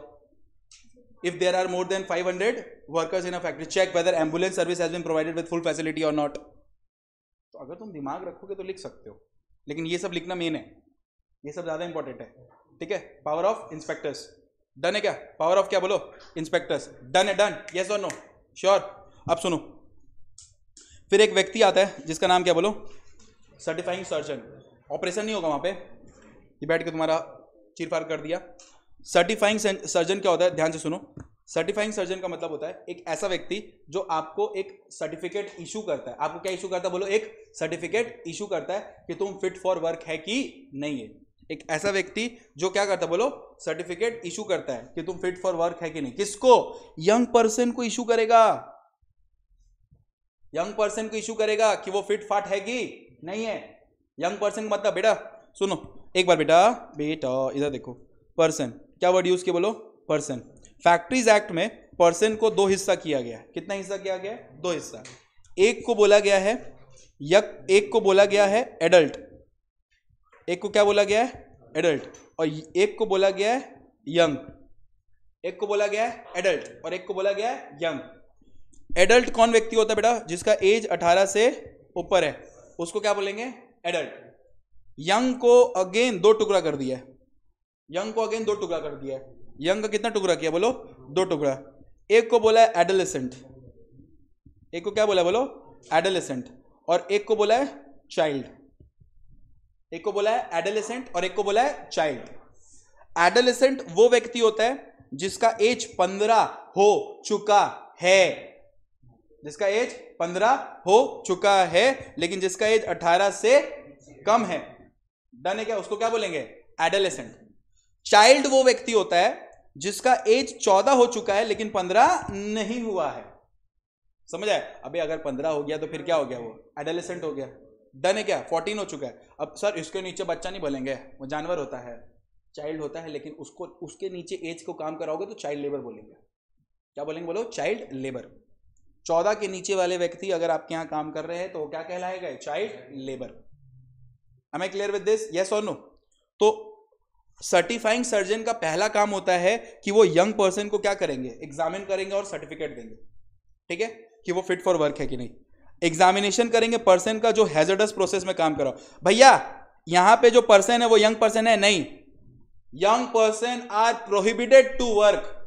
A: If there are more than 500 workers in a factory, check whether ambulance service has been provided with full facility or not। तो अगर तुम दिमाग रखोगे तो लिख सकते हो, लेकिन ये सब लिखना मेन है, ये सब ज़्यादा इंपॉर्टेंट है, ठीक है। पावर ऑफ इंस्पेक्टर्स, डन है क्या? पावर ऑफ क्या बोलो? इंस्पेक्टर्स। डन है? डन, यस और नो? श्योर। अब सुनो, फिर एक व्यक्ति आता है जिसका नाम क्या बोलो? Certifying surgeon. ऑपरेशन नहीं होगा वहां पे, ये बैठ के तुम्हारा चीरफाड़ कर दिया। सर्टिफाइंग सर्जन क्या होता है? ध्यान से सुनो। सर्टिफाइंग सर्जन का मतलब होता है एक ऐसा व्यक्ति जो आपको एक सर्टिफिकेट इशू करता है। आपको क्या इशू करता है बोलो? एक सर्टिफिकेट इशू करता है कि तुम फिट फॉर वर्क है कि नहीं है। एक ऐसा व्यक्ति जो क्या करता है बोलो? सर्टिफिकेट इशू करता है कि तुम फिट फॉर वर्क है कि नहीं। किसको? यंग पर्सन को इशू करेगा। यंग पर्सन को इशू करेगा कि वो फिट फाट है कि नहीं है। यंग पर्सन मतलब बेटा सुनो एक बार, बेटा इधर देखो, पर्सन क्या वर्ड यूज किया बोलो? पर्सन। फैक्ट्रीज एक्ट में पर्सन को दो हिस्सा किया गया है। कितना हिस्सा किया गया है? दो हिस्सा। एक को बोला गया है एक को बोला गया है एडल्ट। एक को क्या बोला गया है? एडल्ट। और एक को बोला गया है यंग। एक को बोला गया है एडल्ट और एक को बोला गया है यंग। एडल्ट कौन व्यक्ति होता है बेटा? जिसका एज 18 से ऊपर है, उसको क्या बोलेंगे? एडल्ट। यंग को अगेन दो टुकड़ा कर दिया है। यंग को अगेन दो टुकड़ा कर दिया है। यंग का कितना टुकड़ा किया बोलो? दो टुकड़ा। एक को बोला है एडोलेसेंट। एक को क्या बोला बोलो? एडोलेसेंट। और एक को बोला है चाइल्ड। एक को बोला है एडोलेसेंट और एक को बोला है चाइल्ड। एडोलेसेंट वो व्यक्ति होता है जिसका एज 15 हो चुका है। जिसका एज 15 हो चुका है लेकिन जिसका एज 18 से कम है। डन है क्या? उसको क्या बोलेंगे? एडोलेसेंट। चाइल्ड वो व्यक्ति होता है जिसका एज 14 हो चुका है लेकिन 15 नहीं हुआ है। समझ आए? अबे अगर 15 हो गया तो फिर क्या हो गया? वो एडोलेसेंट हो गया। डन है क्या? 14 हो चुका है। अब सर इसके नीचे बच्चा नहीं बोलेंगे, वो जानवर होता है, चाइल्ड होता है, लेकिन उसको उसके नीचे एज को काम कराओगे तो चाइल्ड लेबर बोलेंगे। क्या बोलेंगे बोलो? Child labour. 14 के नीचे वाले व्यक्ति अगर आपके यहां काम कर रहे हैं तो वो क्या कहलाएगा? Child labour. Am I clear with this? Yes or no? तो सर्टिफाइंग सर्जन का पहला काम होता है कि वो यंग पर्सन को क्या करेंगे? एग्जामिन करेंगे और सर्टिफिकेट देंगे। ठीक है, कि वो फिट फॉर वर्क है कि नहीं। एग्जामिनेशन करेंगे पर्सन का जो हैजर्डस प्रोसेस में काम कराओ। भैया यहां पे जो पर्सन है वो यंग पर्सन है? नहीं, young person are prohibited to work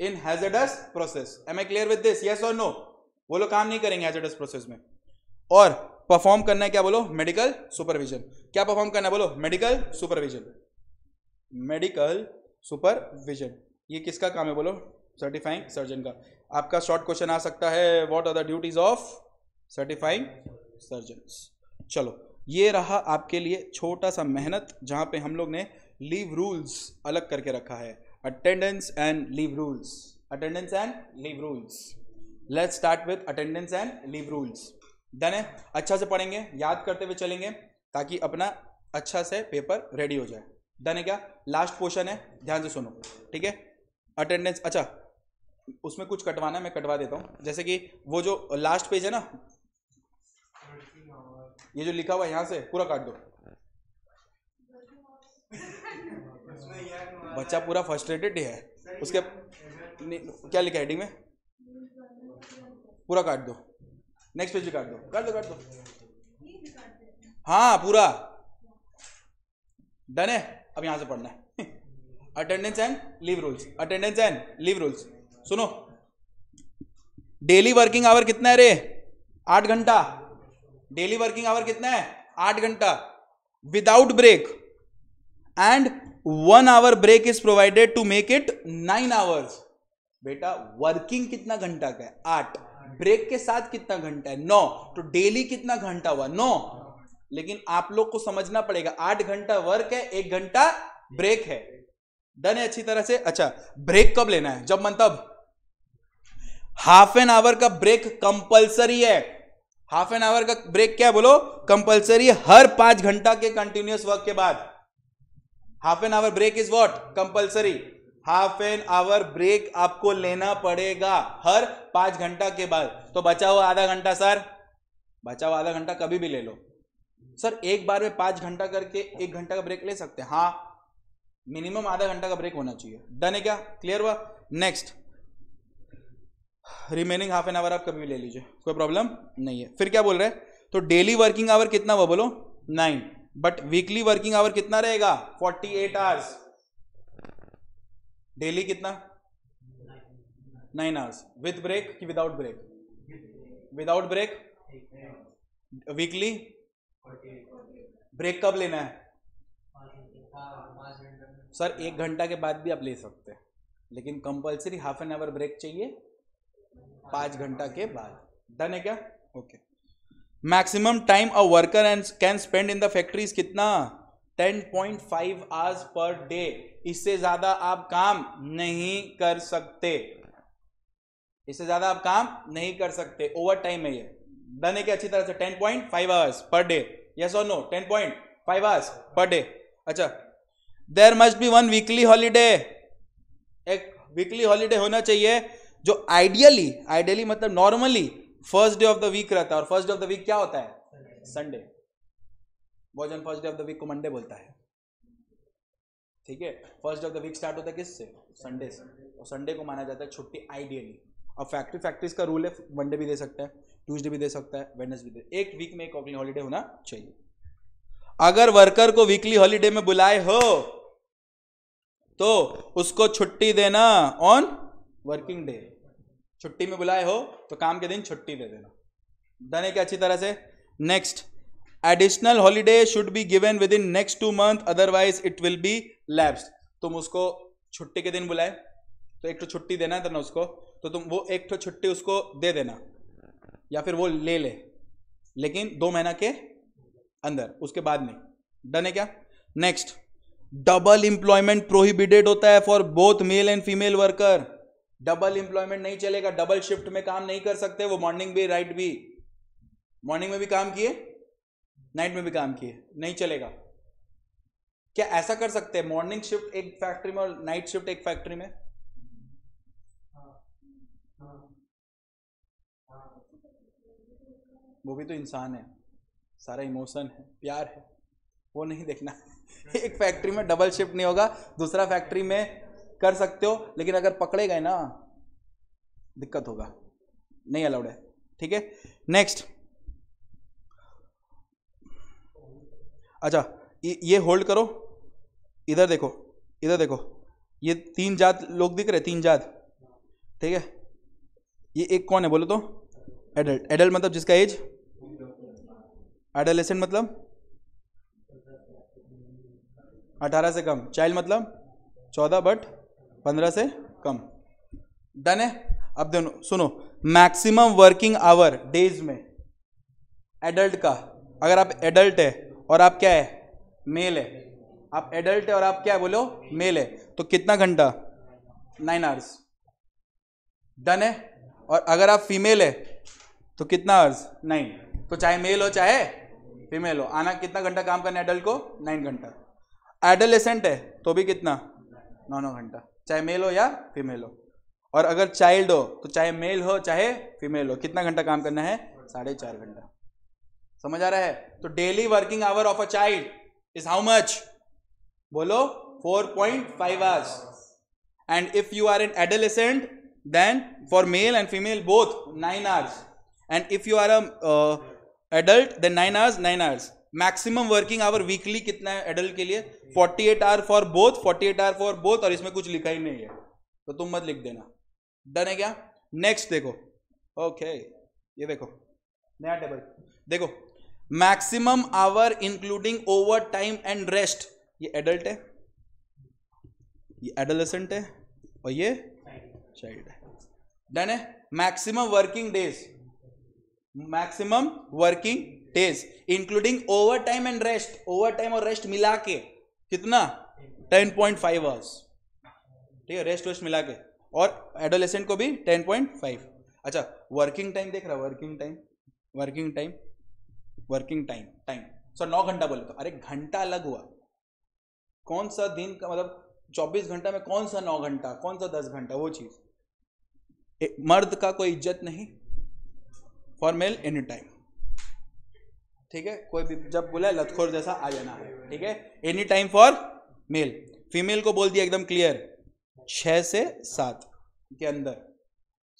A: in hazardous process. Am I clear with this? Yes or no? वो लोग काम नहीं करेंगे हैजर्डस प्रोसेस में। और परफॉर्म करना है क्या बोलो? Medical supervision. क्या परफॉर्म करना है बोलो? Medical supervision. मेडिकल सुपरविजन ये किसका काम है बोलो? सर्टिफाइंग सर्जन का। आपका शॉर्ट क्वेश्चन आ सकता है, what are the duties of certifying surgeons. चलो ये रहा आपके लिए छोटा सा मेहनत जहां पे हम लोग ने लीव रूल्स अलग करके रखा है। Attendance and leave rules. Attendance and leave rules. Let's start with attendance and leave rules. Done है? अच्छा से पढ़ेंगे, याद करते हुए चलेंगे ताकि अपना अच्छा से पेपर रेडी हो जाए। डन है क्या? लास्ट क्वेश्चन है, ध्यान से सुनो। ठीक है, अटेंडेंस। अच्छा उसमें कुछ कटवाना है, मैं कटवा देता हूं। जैसे कि वो जो लास्ट पेज है ना, ये जो लिखा हुआ है यहां से पूरा काट दो। बच्चा पूरा फ्रस्ट्रेटेड है। उसके क्या लिखा है हेडिंग में? पूरा काट दो। नेक्स्ट पेज भी काट दो, काट दो, काट दो। हाँ पूरा डन है। अब यहां से पढ़ना है attendance and leave rules. Attendance and leave rules सुनो। डेली वर्किंग आवर कितना है रे? 8 घंटा। डेली वर्किंग आवर कितना है? 8 घंटा without break and 1 hour break is provided to make it 9 hours. बेटा वर्किंग कितना घंटा का है? 8। ब्रेक के साथ कितना घंटा है? 9। तो डेली कितना घंटा हुआ? 9। लेकिन आप लोग को समझना पड़ेगा 8 घंटा वर्क है, 1 घंटा ब्रेक है। डन है अच्छी तरह से? अच्छा ब्रेक कब लेना है? जब मन तब। हाफ एन आवर का ब्रेक कंपलसरी है। हाफ एन आवर का ब्रेक क्या है बोलो? कंपलसरी है। हर 5 घंटा के कंटिन्यूअस वर्क के बाद half an hour break is what? Compulsory. Half an hour break आपको लेना पड़ेगा हर 5 घंटा के बाद। तो बचा हुआ आधा घंटा सर, बचा हुआ आधा घंटा कभी भी ले लो सर। एक बार में 5 घंटा करके 1 घंटा का ब्रेक ले सकते हैं। हाँ मिनिमम आधा घंटा का ब्रेक होना चाहिए। डन है क्या? क्लियर हुआ? Next remaining half an our आप कभी भी ले लीजिए, कोई प्रॉब्लम नहीं है। फिर क्या बोल रहे हैं? तो डेली वर्किंग आवर कितना हुआ बोलो? 9। बट वीकली वर्किंग आवर कितना रहेगा? 48 आवर्स। डेली कितना? 9 आवर्स विथ ब्रेक कि without break? Without break. Weekly break कब लेना है? सर 1 घंटा के बाद भी आप ले सकते हैं, लेकिन compulsory half an hour break चाहिए 5 घंटा के बाद। डन है क्या? Okay. Maximum time a worker and can spend in the factories कितना? 10.5 आवर्स पर डे। इससे ज्यादा आप काम नहीं कर सकते, इससे ज्यादा आप काम नहीं कर सकते। ओवर टाइम है ये। डन है क्या अच्छी तरह से? 10.5 आवर्स पर डे। यस और नो? 10.5 hours per day. अच्छा, there must be one weekly holiday. एक वीकली हॉलीडे होना चाहिए जो आइडियली मतलब normally first day of the week रहता है। और first day of the week क्या होता है? संडे। भोजन first day of the week को मंडे बोलता है, ठीक है। First day of the week start होता है किससे? संडे से। और संडे को माना जाता है छुट्टी आइडियली। अब फैक्ट्रीज का रूल है, मंडे भी दे सकता है, ट्यूसडे भी दे सकता है, वेडनेसडे भी दे। एक वीक में एक हॉलीडे होना चाहिए। अगर वर्कर को वीकली हॉलीडे में बुलाए हो तो उसको छुट्टी देना ऑन वर्किंग डे। छुट्टी में बुलाए हो तो काम के दिन छुट्टी दे देना। डन है क्या अच्छी तरह से? Next, additional holiday should be given with in next 2 month, otherwise it will be lapsed. तुम उसको छुट्टी के दिन बुलाए तो एक तो छुट्टी देना है ना उसको, तो तुम वो एक तो छुट्टी उसको दे देना, या फिर वो ले ले, लेकिन 2 महीना के अंदर, उसके बाद नहीं। डन है क्या? नेक्स्ट, डबल इंप्लॉयमेंट प्रोहिबिटेड होता है for both male and female worker. Double employment नहीं चलेगा, डबल शिफ्ट में काम नहीं कर सकते वो। मॉर्निंग भी राइट भी, मॉर्निंग में भी काम किए, नाइट में भी काम किए, नहीं चलेगा। क्या ऐसा कर सकते हैं मॉर्निंग शिफ्ट एक फैक्ट्री में और नाइट शिफ्ट एक फैक्ट्री में? वो भी तो इंसान है, सारा इमोशन है, प्यार है, वो नहीं देखना। एक फैक्ट्री में डबल शिफ्ट नहीं होगा, दूसरा फैक्ट्री में कर सकते हो, लेकिन अगर पकड़े गए ना दिक्कत होगा, नहीं अलाउड है, ठीक है। नेक्स्ट, अच्छा ये होल्ड करो, इधर देखो, इधर देखो, ये 3 जात लोग दिख रहे, 3 जात, ठीक है। ये एक कौन है बोलो तो? एडल्ट। एडल्ट मतलब जिसका एज, एडोलेसेंट मतलब 18 से कम, चाइल्ड मतलब 14 बट 15 से कम। डन है। अब दोनों सुनो, मैक्सिमम वर्किंग आवर डेज में एडल्ट का, अगर आप एडल्ट है और आप क्या है? मेल है। आप एडल्ट है और आप क्या है बोलो? मेल है, तो कितना घंटा? 9 आवर्स। डन है। और अगर आप फीमेल है तो कितना आवर्स? 9। तो चाहे मेल हो चाहे फीमेल हो, आना कितना घंटा काम करना है एडल्ट को? 9 घंटा। एडोलेसेंट है तो भी कितना? 9 घंटा, चाहे मेल हो या फीमेल हो। और अगर चाइल्ड हो तो चाहे मेल हो चाहे फीमेल हो, कितना घंटा काम करना है? 4.5 घंटा। समझ आ रहा है? तो daily working hour of a child is how much? बोलो 4.5 hours. And if you are an adolescent then for male and female both 9 hours, and if you are a adult then 9 hours 9 hours. Maximum working hour weekly कितना है adult के लिए? 48 hour for both, 48 hour for both, और इसमें कुछ लिखा ही नहीं है तो तुम मत लिख देना। डन है क्या? नेक्स्ट देखो, ओके ये देखो नया टेबल देखो, maximum hour including overtime and rest. ये एडल्ट है, ये एडोलेसेंट है और ये चाइल्ड है। डन है। Maximum working days, maximum working days including overtime and rest, over time और रेस्ट मिला के कितना? 10.5 आवर्स, ठीक है, रेस्ट वेस्ट मिला के। और एडोलेसेंट को भी 10.5। अच्छा, वर्किंग टाइम देख रहा, working time, working time, working time, time sir 9 घंटा बोले तो, अरे घंटा अलग हुआ, कौन सा दिन का मतलब 24 घंटा में कौन सा 9 घंटा, कौन सा 10 घंटा, वो चीज। मर्द का कोई इज्जत नहीं, फॉर मेल एनी टाइम, ठीक है। कोई भी जब बोला लतखोर जैसा आ जाना है, ठीक है। Any time for male. Female को बोल दिया एकदम क्लियर, 6 से 7 के अंदर,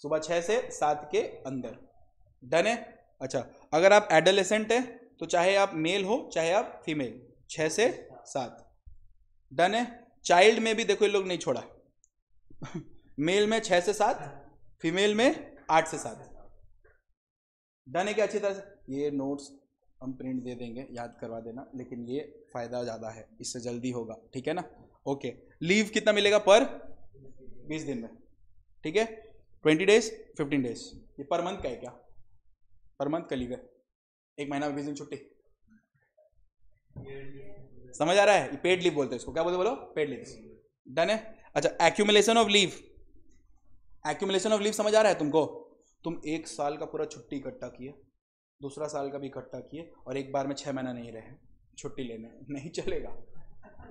A: सुबह 6 से 7 के अंदर। डन है। अच्छा, अगर आप एडोलेसेंट है तो चाहे आप मेल हो चाहे आप फीमेल, 6 से 7। डन है। चाइल्ड में भी देखो ये लोग नहीं छोड़ा, मेल में 6 से 7, फीमेल में 8 से 7। डन है क्या अच्छी तरह से? ये नोट्स हम प्रिंट दे देंगे, याद करवा देना, लेकिन ये फायदा ज़्यादा है, इससे जल्दी होगा, ठीक है ना? ओके, लीव कितना मिलेगा पर 20 दिन में, ठीक है? 20 डेज 15 डेज। ये पर मंथ का है क्या? पर मंथ का लीव है, एक महीना में 20 दिन छुट्टी। समझ आ रहा है? पेड लीव बोलते हैं इसको, क्या बोलते बोलो? Paid leave. डन है? अच्छा, accumulation of leave, accumulation of leave समझ आ रहा है तुमको? तुम एक साल का पूरा छुट्टी इकट्ठा किए, दूसरा साल का भी इकट्ठा किए, और एक बार में 6 महीना नहीं रहे छुट्टी लेने, नहीं चलेगा।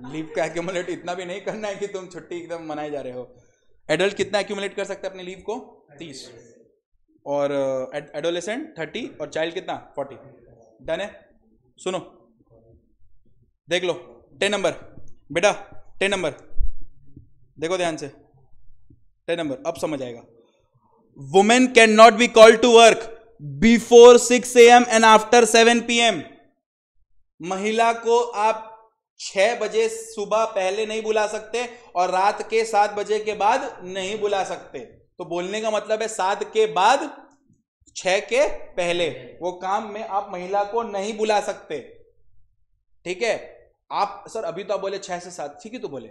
A: लीव का एक्यूमुलेट इतना भी नहीं करना है कि तुम छुट्टी एकदम मनाए जा रहे हो। एडल्ट कितना एक्यूमुलेट कर सकते हैं अपने लीव को? 30, और एडोलेसेंट 30, और चाइल्ड कितना? 40। डन है? सुनो, देख लो 10 नंबर बेटा, 10 नंबर देखो ध्यान से, 10 नंबर अब समझ आएगा। Women can not be called to work before 6 AM and after 7 PM। महिला को आप 6 बजे सुबह पहले नहीं बुला सकते और रात के 7 बजे के बाद नहीं बुला सकते। तो बोलने का मतलब है 7 के बाद 6 के पहले वो काम में आप महिला को नहीं बुला सकते, ठीक है? आप सर अभी तो आप बोले 6 से 7, ठीक है, तो बोले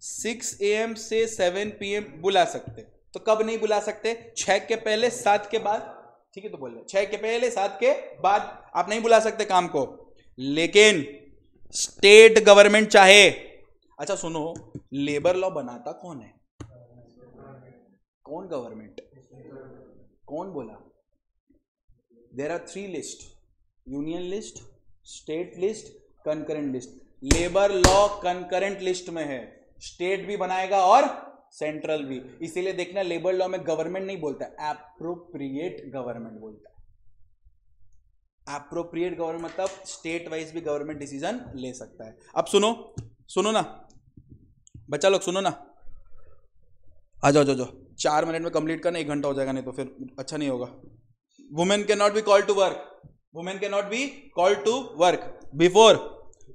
A: 6 AM से 7 PM बुला सकते, तो कब नहीं बुला सकते? 6 के पहले 7 के बाद, ठीक है, तो बोल रहे 6 के पहले 7 के बाद आप नहीं बुला सकते काम को। लेकिन स्टेट गवर्नमेंट चाहे, अच्छा सुनो, लेबर लॉ बनाता कौन है? कौन गवर्नमेंट? कौन बोला? There are 3 list, union list, state list, concurrent list. Labour law concurrent list में है, स्टेट भी बनाएगा और सेंट्रल भी। इसीलिए देखना लेबर लॉ में गवर्नमेंट नहीं बोलता, एप्रोप्रिएट गवर्नमेंट बोलता है। एप्रोप्रिएट गवर्नमेंट मतलब स्टेट वाइज भी गवर्नमेंट डिसीजन ले सकता है। अब सुनो, सुनो ना बच्चा लोग, सुनो ना, आ जाओ, जाओ 4 मिनट में कंप्लीट करना, 1 घंटा हो जाएगा, नहीं तो फिर अच्छा नहीं होगा। Women can not be called to work, women can not be called to work before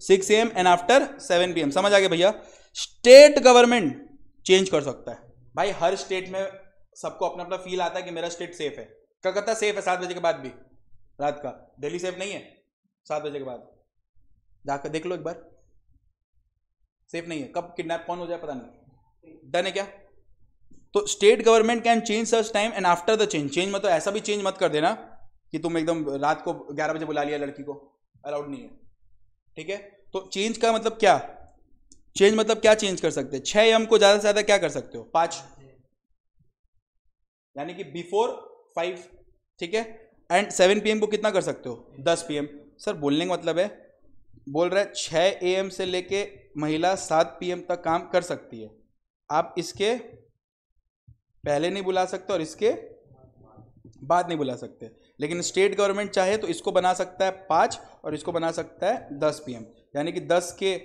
A: 6 AM and after 7 PM। समझ आ गया भैया? स्टेट गवर्नमेंट चेंज कर सकता है। भाई हर स्टेट में सबको अपना अपना फील आता है कि मेरा स्टेट सेफ है। कलकत्ता सेफ है 7 बजे के बाद भी रात का, दिल्ली सेफ नहीं है 7 बजे के बाद, जाकर देख लो एक बार, सेफ नहीं है। कब किडनैप कौन हो जाए पता नहीं। डन है क्या? तो state government can change such time and after the change. Change मतलब ऐसा भी चेंज मत कर देना कि तुम एकदम रात को 11 बजे बुला लिया लड़की को, अलाउड नहीं है, ठीक है? तो चेंज का मतलब क्या? चेंज मतलब क्या चेंज कर सकते हैं? 6 AM को ज्यादा से ज्यादा क्या कर सकते हो? 5, यानी कि बिफोर 5, ठीक है? एंड 7 PM को कितना कर सकते हो? 10 PM। सर बोलने का मतलब है, बोल रहा है 6 AM से लेके महिला 7 PM तक काम कर सकती है। आप इसके पहले नहीं बुला सकते और इसके बाद नहीं बुला सकते। लेकिन स्टेट गवर्नमेंट चाहे तो इसको बना सकता है 5 और इसको बना सकता है 10 PM, यानी कि 10 के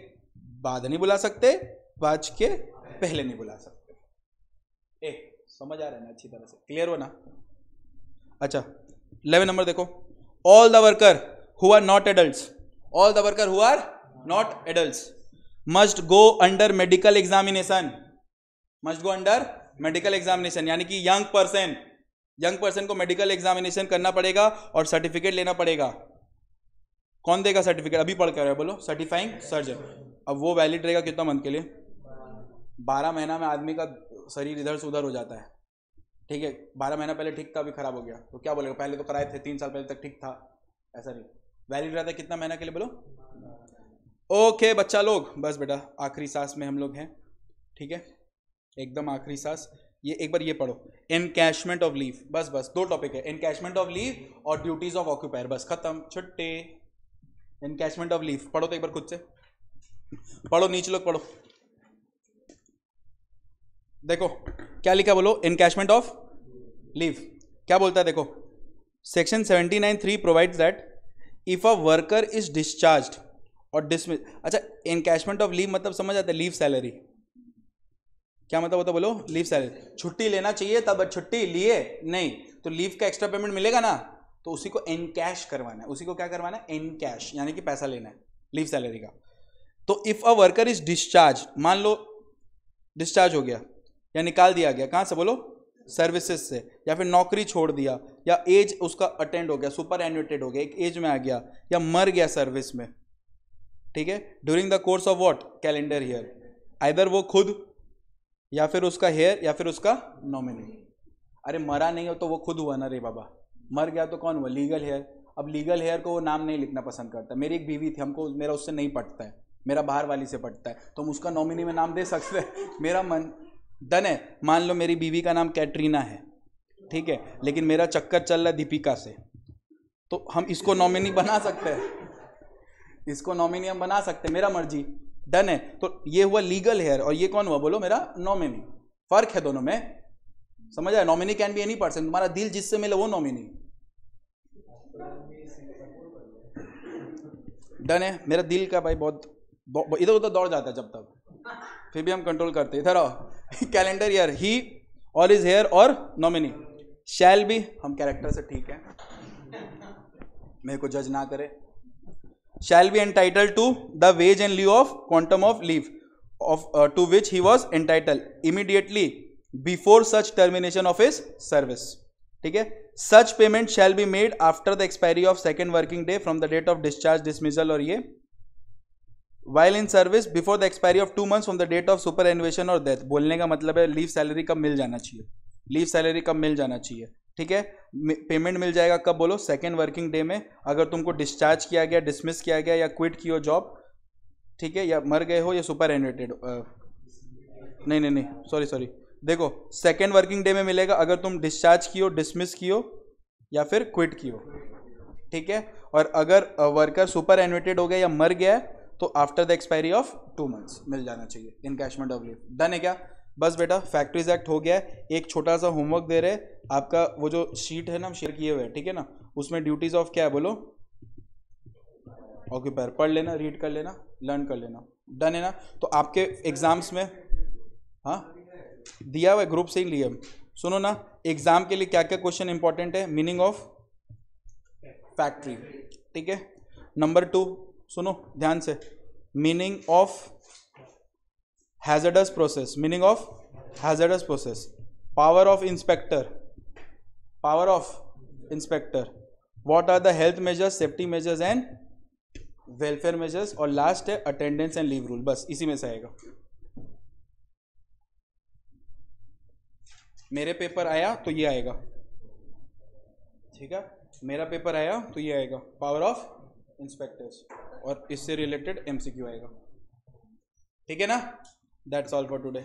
A: बाद नहीं बुला सकते, 5 के पहले नहीं बुला सकते। समझ आ रहा है ना? अच्छी तरह से क्लियर हो ना? अच्छा 11 नंबर देखो, all the worker who are not adults, all the worker who are not adults must go under medical examination, must go under medical examination, यानी कि यंग पर्सन को मेडिकल एग्जामिनेशन करना पड़ेगा और सर्टिफिकेट लेना पड़ेगा। कौन देगा सर्टिफिकेट? अभी पढ़ कर बोलो, सर्टिफाइंग सर्जन। अब वो वैलिड रहेगा कितना मंथ के लिए? 12 महीना में आदमी का शरीर इधर से उधर हो जाता है, ठीक है? 12 महीना पहले ठीक था, अभी खराब हो गया, तो क्या बोलेगा? पहले तो कराए थे, 3 साल पहले तक ठीक था, ऐसा नहीं। वैलिड रहता है कितना महीना के लिए बोलो? ओके बच्चा लोग, बस बेटा आखिरी सांस में हम लोग हैं, ठीक है? एकदम आखिरी सांस। ये एक बार ये पढ़ो, एनकैशमेंट ऑफ लीव। बस 2 टॉपिक है, एनकैशमेंट ऑफ लीव और ड्यूटीज ऑफ ऑक्यूपायर, बस खत्म, छुट्टे। एनकैशमेंट ऑफ लीव पढ़ो तो एक बार खुद से पढ़ो, नीचे लोग पढ़ो, देखो क्या लिखा बोलो, एनकैशमेंट ऑफ लीव क्या बोलता है? देखो section 79(3) provides that if a worker is discharged और डिसमिस। अच्छा एनकैशमेंट ऑफ लीव मतलब समझ आता है? Leave salary. क्या मतलब होता है बोलो? Leave salary. छुट्टी लेना चाहिए तब छुट्टी लिए नहीं, तो लीव का एक्स्ट्रा पेमेंट मिलेगा ना, तो उसी को एनकैश करवाना है। उसी को क्या करवाना है? एनकैश, यानी कि पैसा लेना है लीव सैलरी का। तो if a worker is discharge, मान लो डिस्चार्ज हो गया, या निकाल दिया गया, कहाँ से बोलो, सर्विसेज से, या फिर नौकरी छोड़ दिया, या एज उसका अटेंड हो गया, सुपर एन्यूटेड हो गया, एक एज में आ गया, या मर गया सर्विस में, ठीक है, during the course of what, calendar year, either वो खुद या फिर उसका हेयर या फिर उसका नॉमिनी। अरे मरा नहीं हो तो वो खुद हुआ ना रे बाबा, मर गया तो कौन हुआ, लीगल हेयर। अब लीगल हेयर को वो नाम नहीं लिखना पसंद करता। मेरी एक बीवी थी, हमको मेरा उससे नहीं पटता है, मेरा बाहर वाली से पटता है, तो हम उसका नॉमिनी में नाम दे सकते हैं, मेरा मन डन है। मान लो मेरी बीवी का नाम कैटरीना है, ठीक है, लेकिन मेरा चक्कर चल रहा है दीपिका से, तो हम इसको नॉमिनी बना सकते हैं, इसको नॉमिनी हम बना सकते हैं, मेरा मर्जी, डन है। तो ये हुआ लीगल हेयर और ये कौन हुआ बोलो, मेरा नॉमिनी। फर्क है दोनों में, समझ आया। Nominee can be any person, तुम्हारा दिल जिससे मिले वो नॉमिनी, डन है। मेरा दिल का भाई बहुत इधर उधर दौड़ जाता है जब तक, फिर भी हम कंट्रोल करते हैं। इधर आओ, calendar year, he or his heir or nominee, shall be, हम कैरेक्टर से ठीक है, मेरे को जज ना करे, shall be entitled to the wage and leave of quantum of leave of to which he was entitled immediately before such termination of his service, ठीक है। Such payment shall be made after the expiry of second working day from the date of discharge, dismissal, और ये while in service before the expiry of 2 months from the date of superannuation or death। बोलने का मतलब है leave salary कब मिल जाना चाहिए, leave salary कब मिल जाना चाहिए, ठीक है। पेमेंट मिल जाएगा कब बोलो, सेकेंड वर्किंग डे में, अगर तुमको डिस्चार्ज किया गया, डिसमिस किया गया, या क्विट की हो जॉब, ठीक है, या मर गए हो, या सुपर एन्यूटेड, नहीं सॉरी, देखो सेकेंड वर्किंग डे में मिलेगा अगर तुम डिस्चार्ज की हो, डिसमिस की हो, या फिर क्विट की हो, ठीक है। और अगर वर्कर सुपर एन्यूटेड हो गया या मर गया है तो after the expiry of 2 months मिल जाना चाहिए इनकैशमेंट ऑफ लीव। डन है क्या? बस बेटा फैक्ट्रीज एक्ट हो गया है। एक छोटा सा होमवर्क दे रहे, आपका वो जो शीट है ना हम शेयर किए हुए हैं, ठीक है ना, उसमें ड्यूटीज ऑफ क्या है बोलो, ऑक्यूपायर, पढ़ लेना, रीड कर लेना, लर्न कर लेना। डन है ना? तो आपके एग्जाम्स में, हाँ दिया हुआ है ग्रुप से ही लिए। सुनो ना, एग्जाम के लिए क्या क्या क्वेश्चन इंपॉर्टेंट है, मीनिंग ऑफ फैक्ट्री, ठीक है। नंबर 2 सुनो ध्यान से, meaning of hazardous process, meaning of hazardous process, power of inspector, power of inspector, what are the health measures, safety measures and welfare measures, और लास्ट है attendance and leave rule. बस इसी में से आएगा। मेरे पेपर आया तो ये आएगा, ठीक है, मेरा पेपर आया तो ये आएगा, पावर ऑफ इंस्पेक्टर्स, और इससे रिलेटेड एमसीक्यू आएगा, ठीक है ना। That's all for today.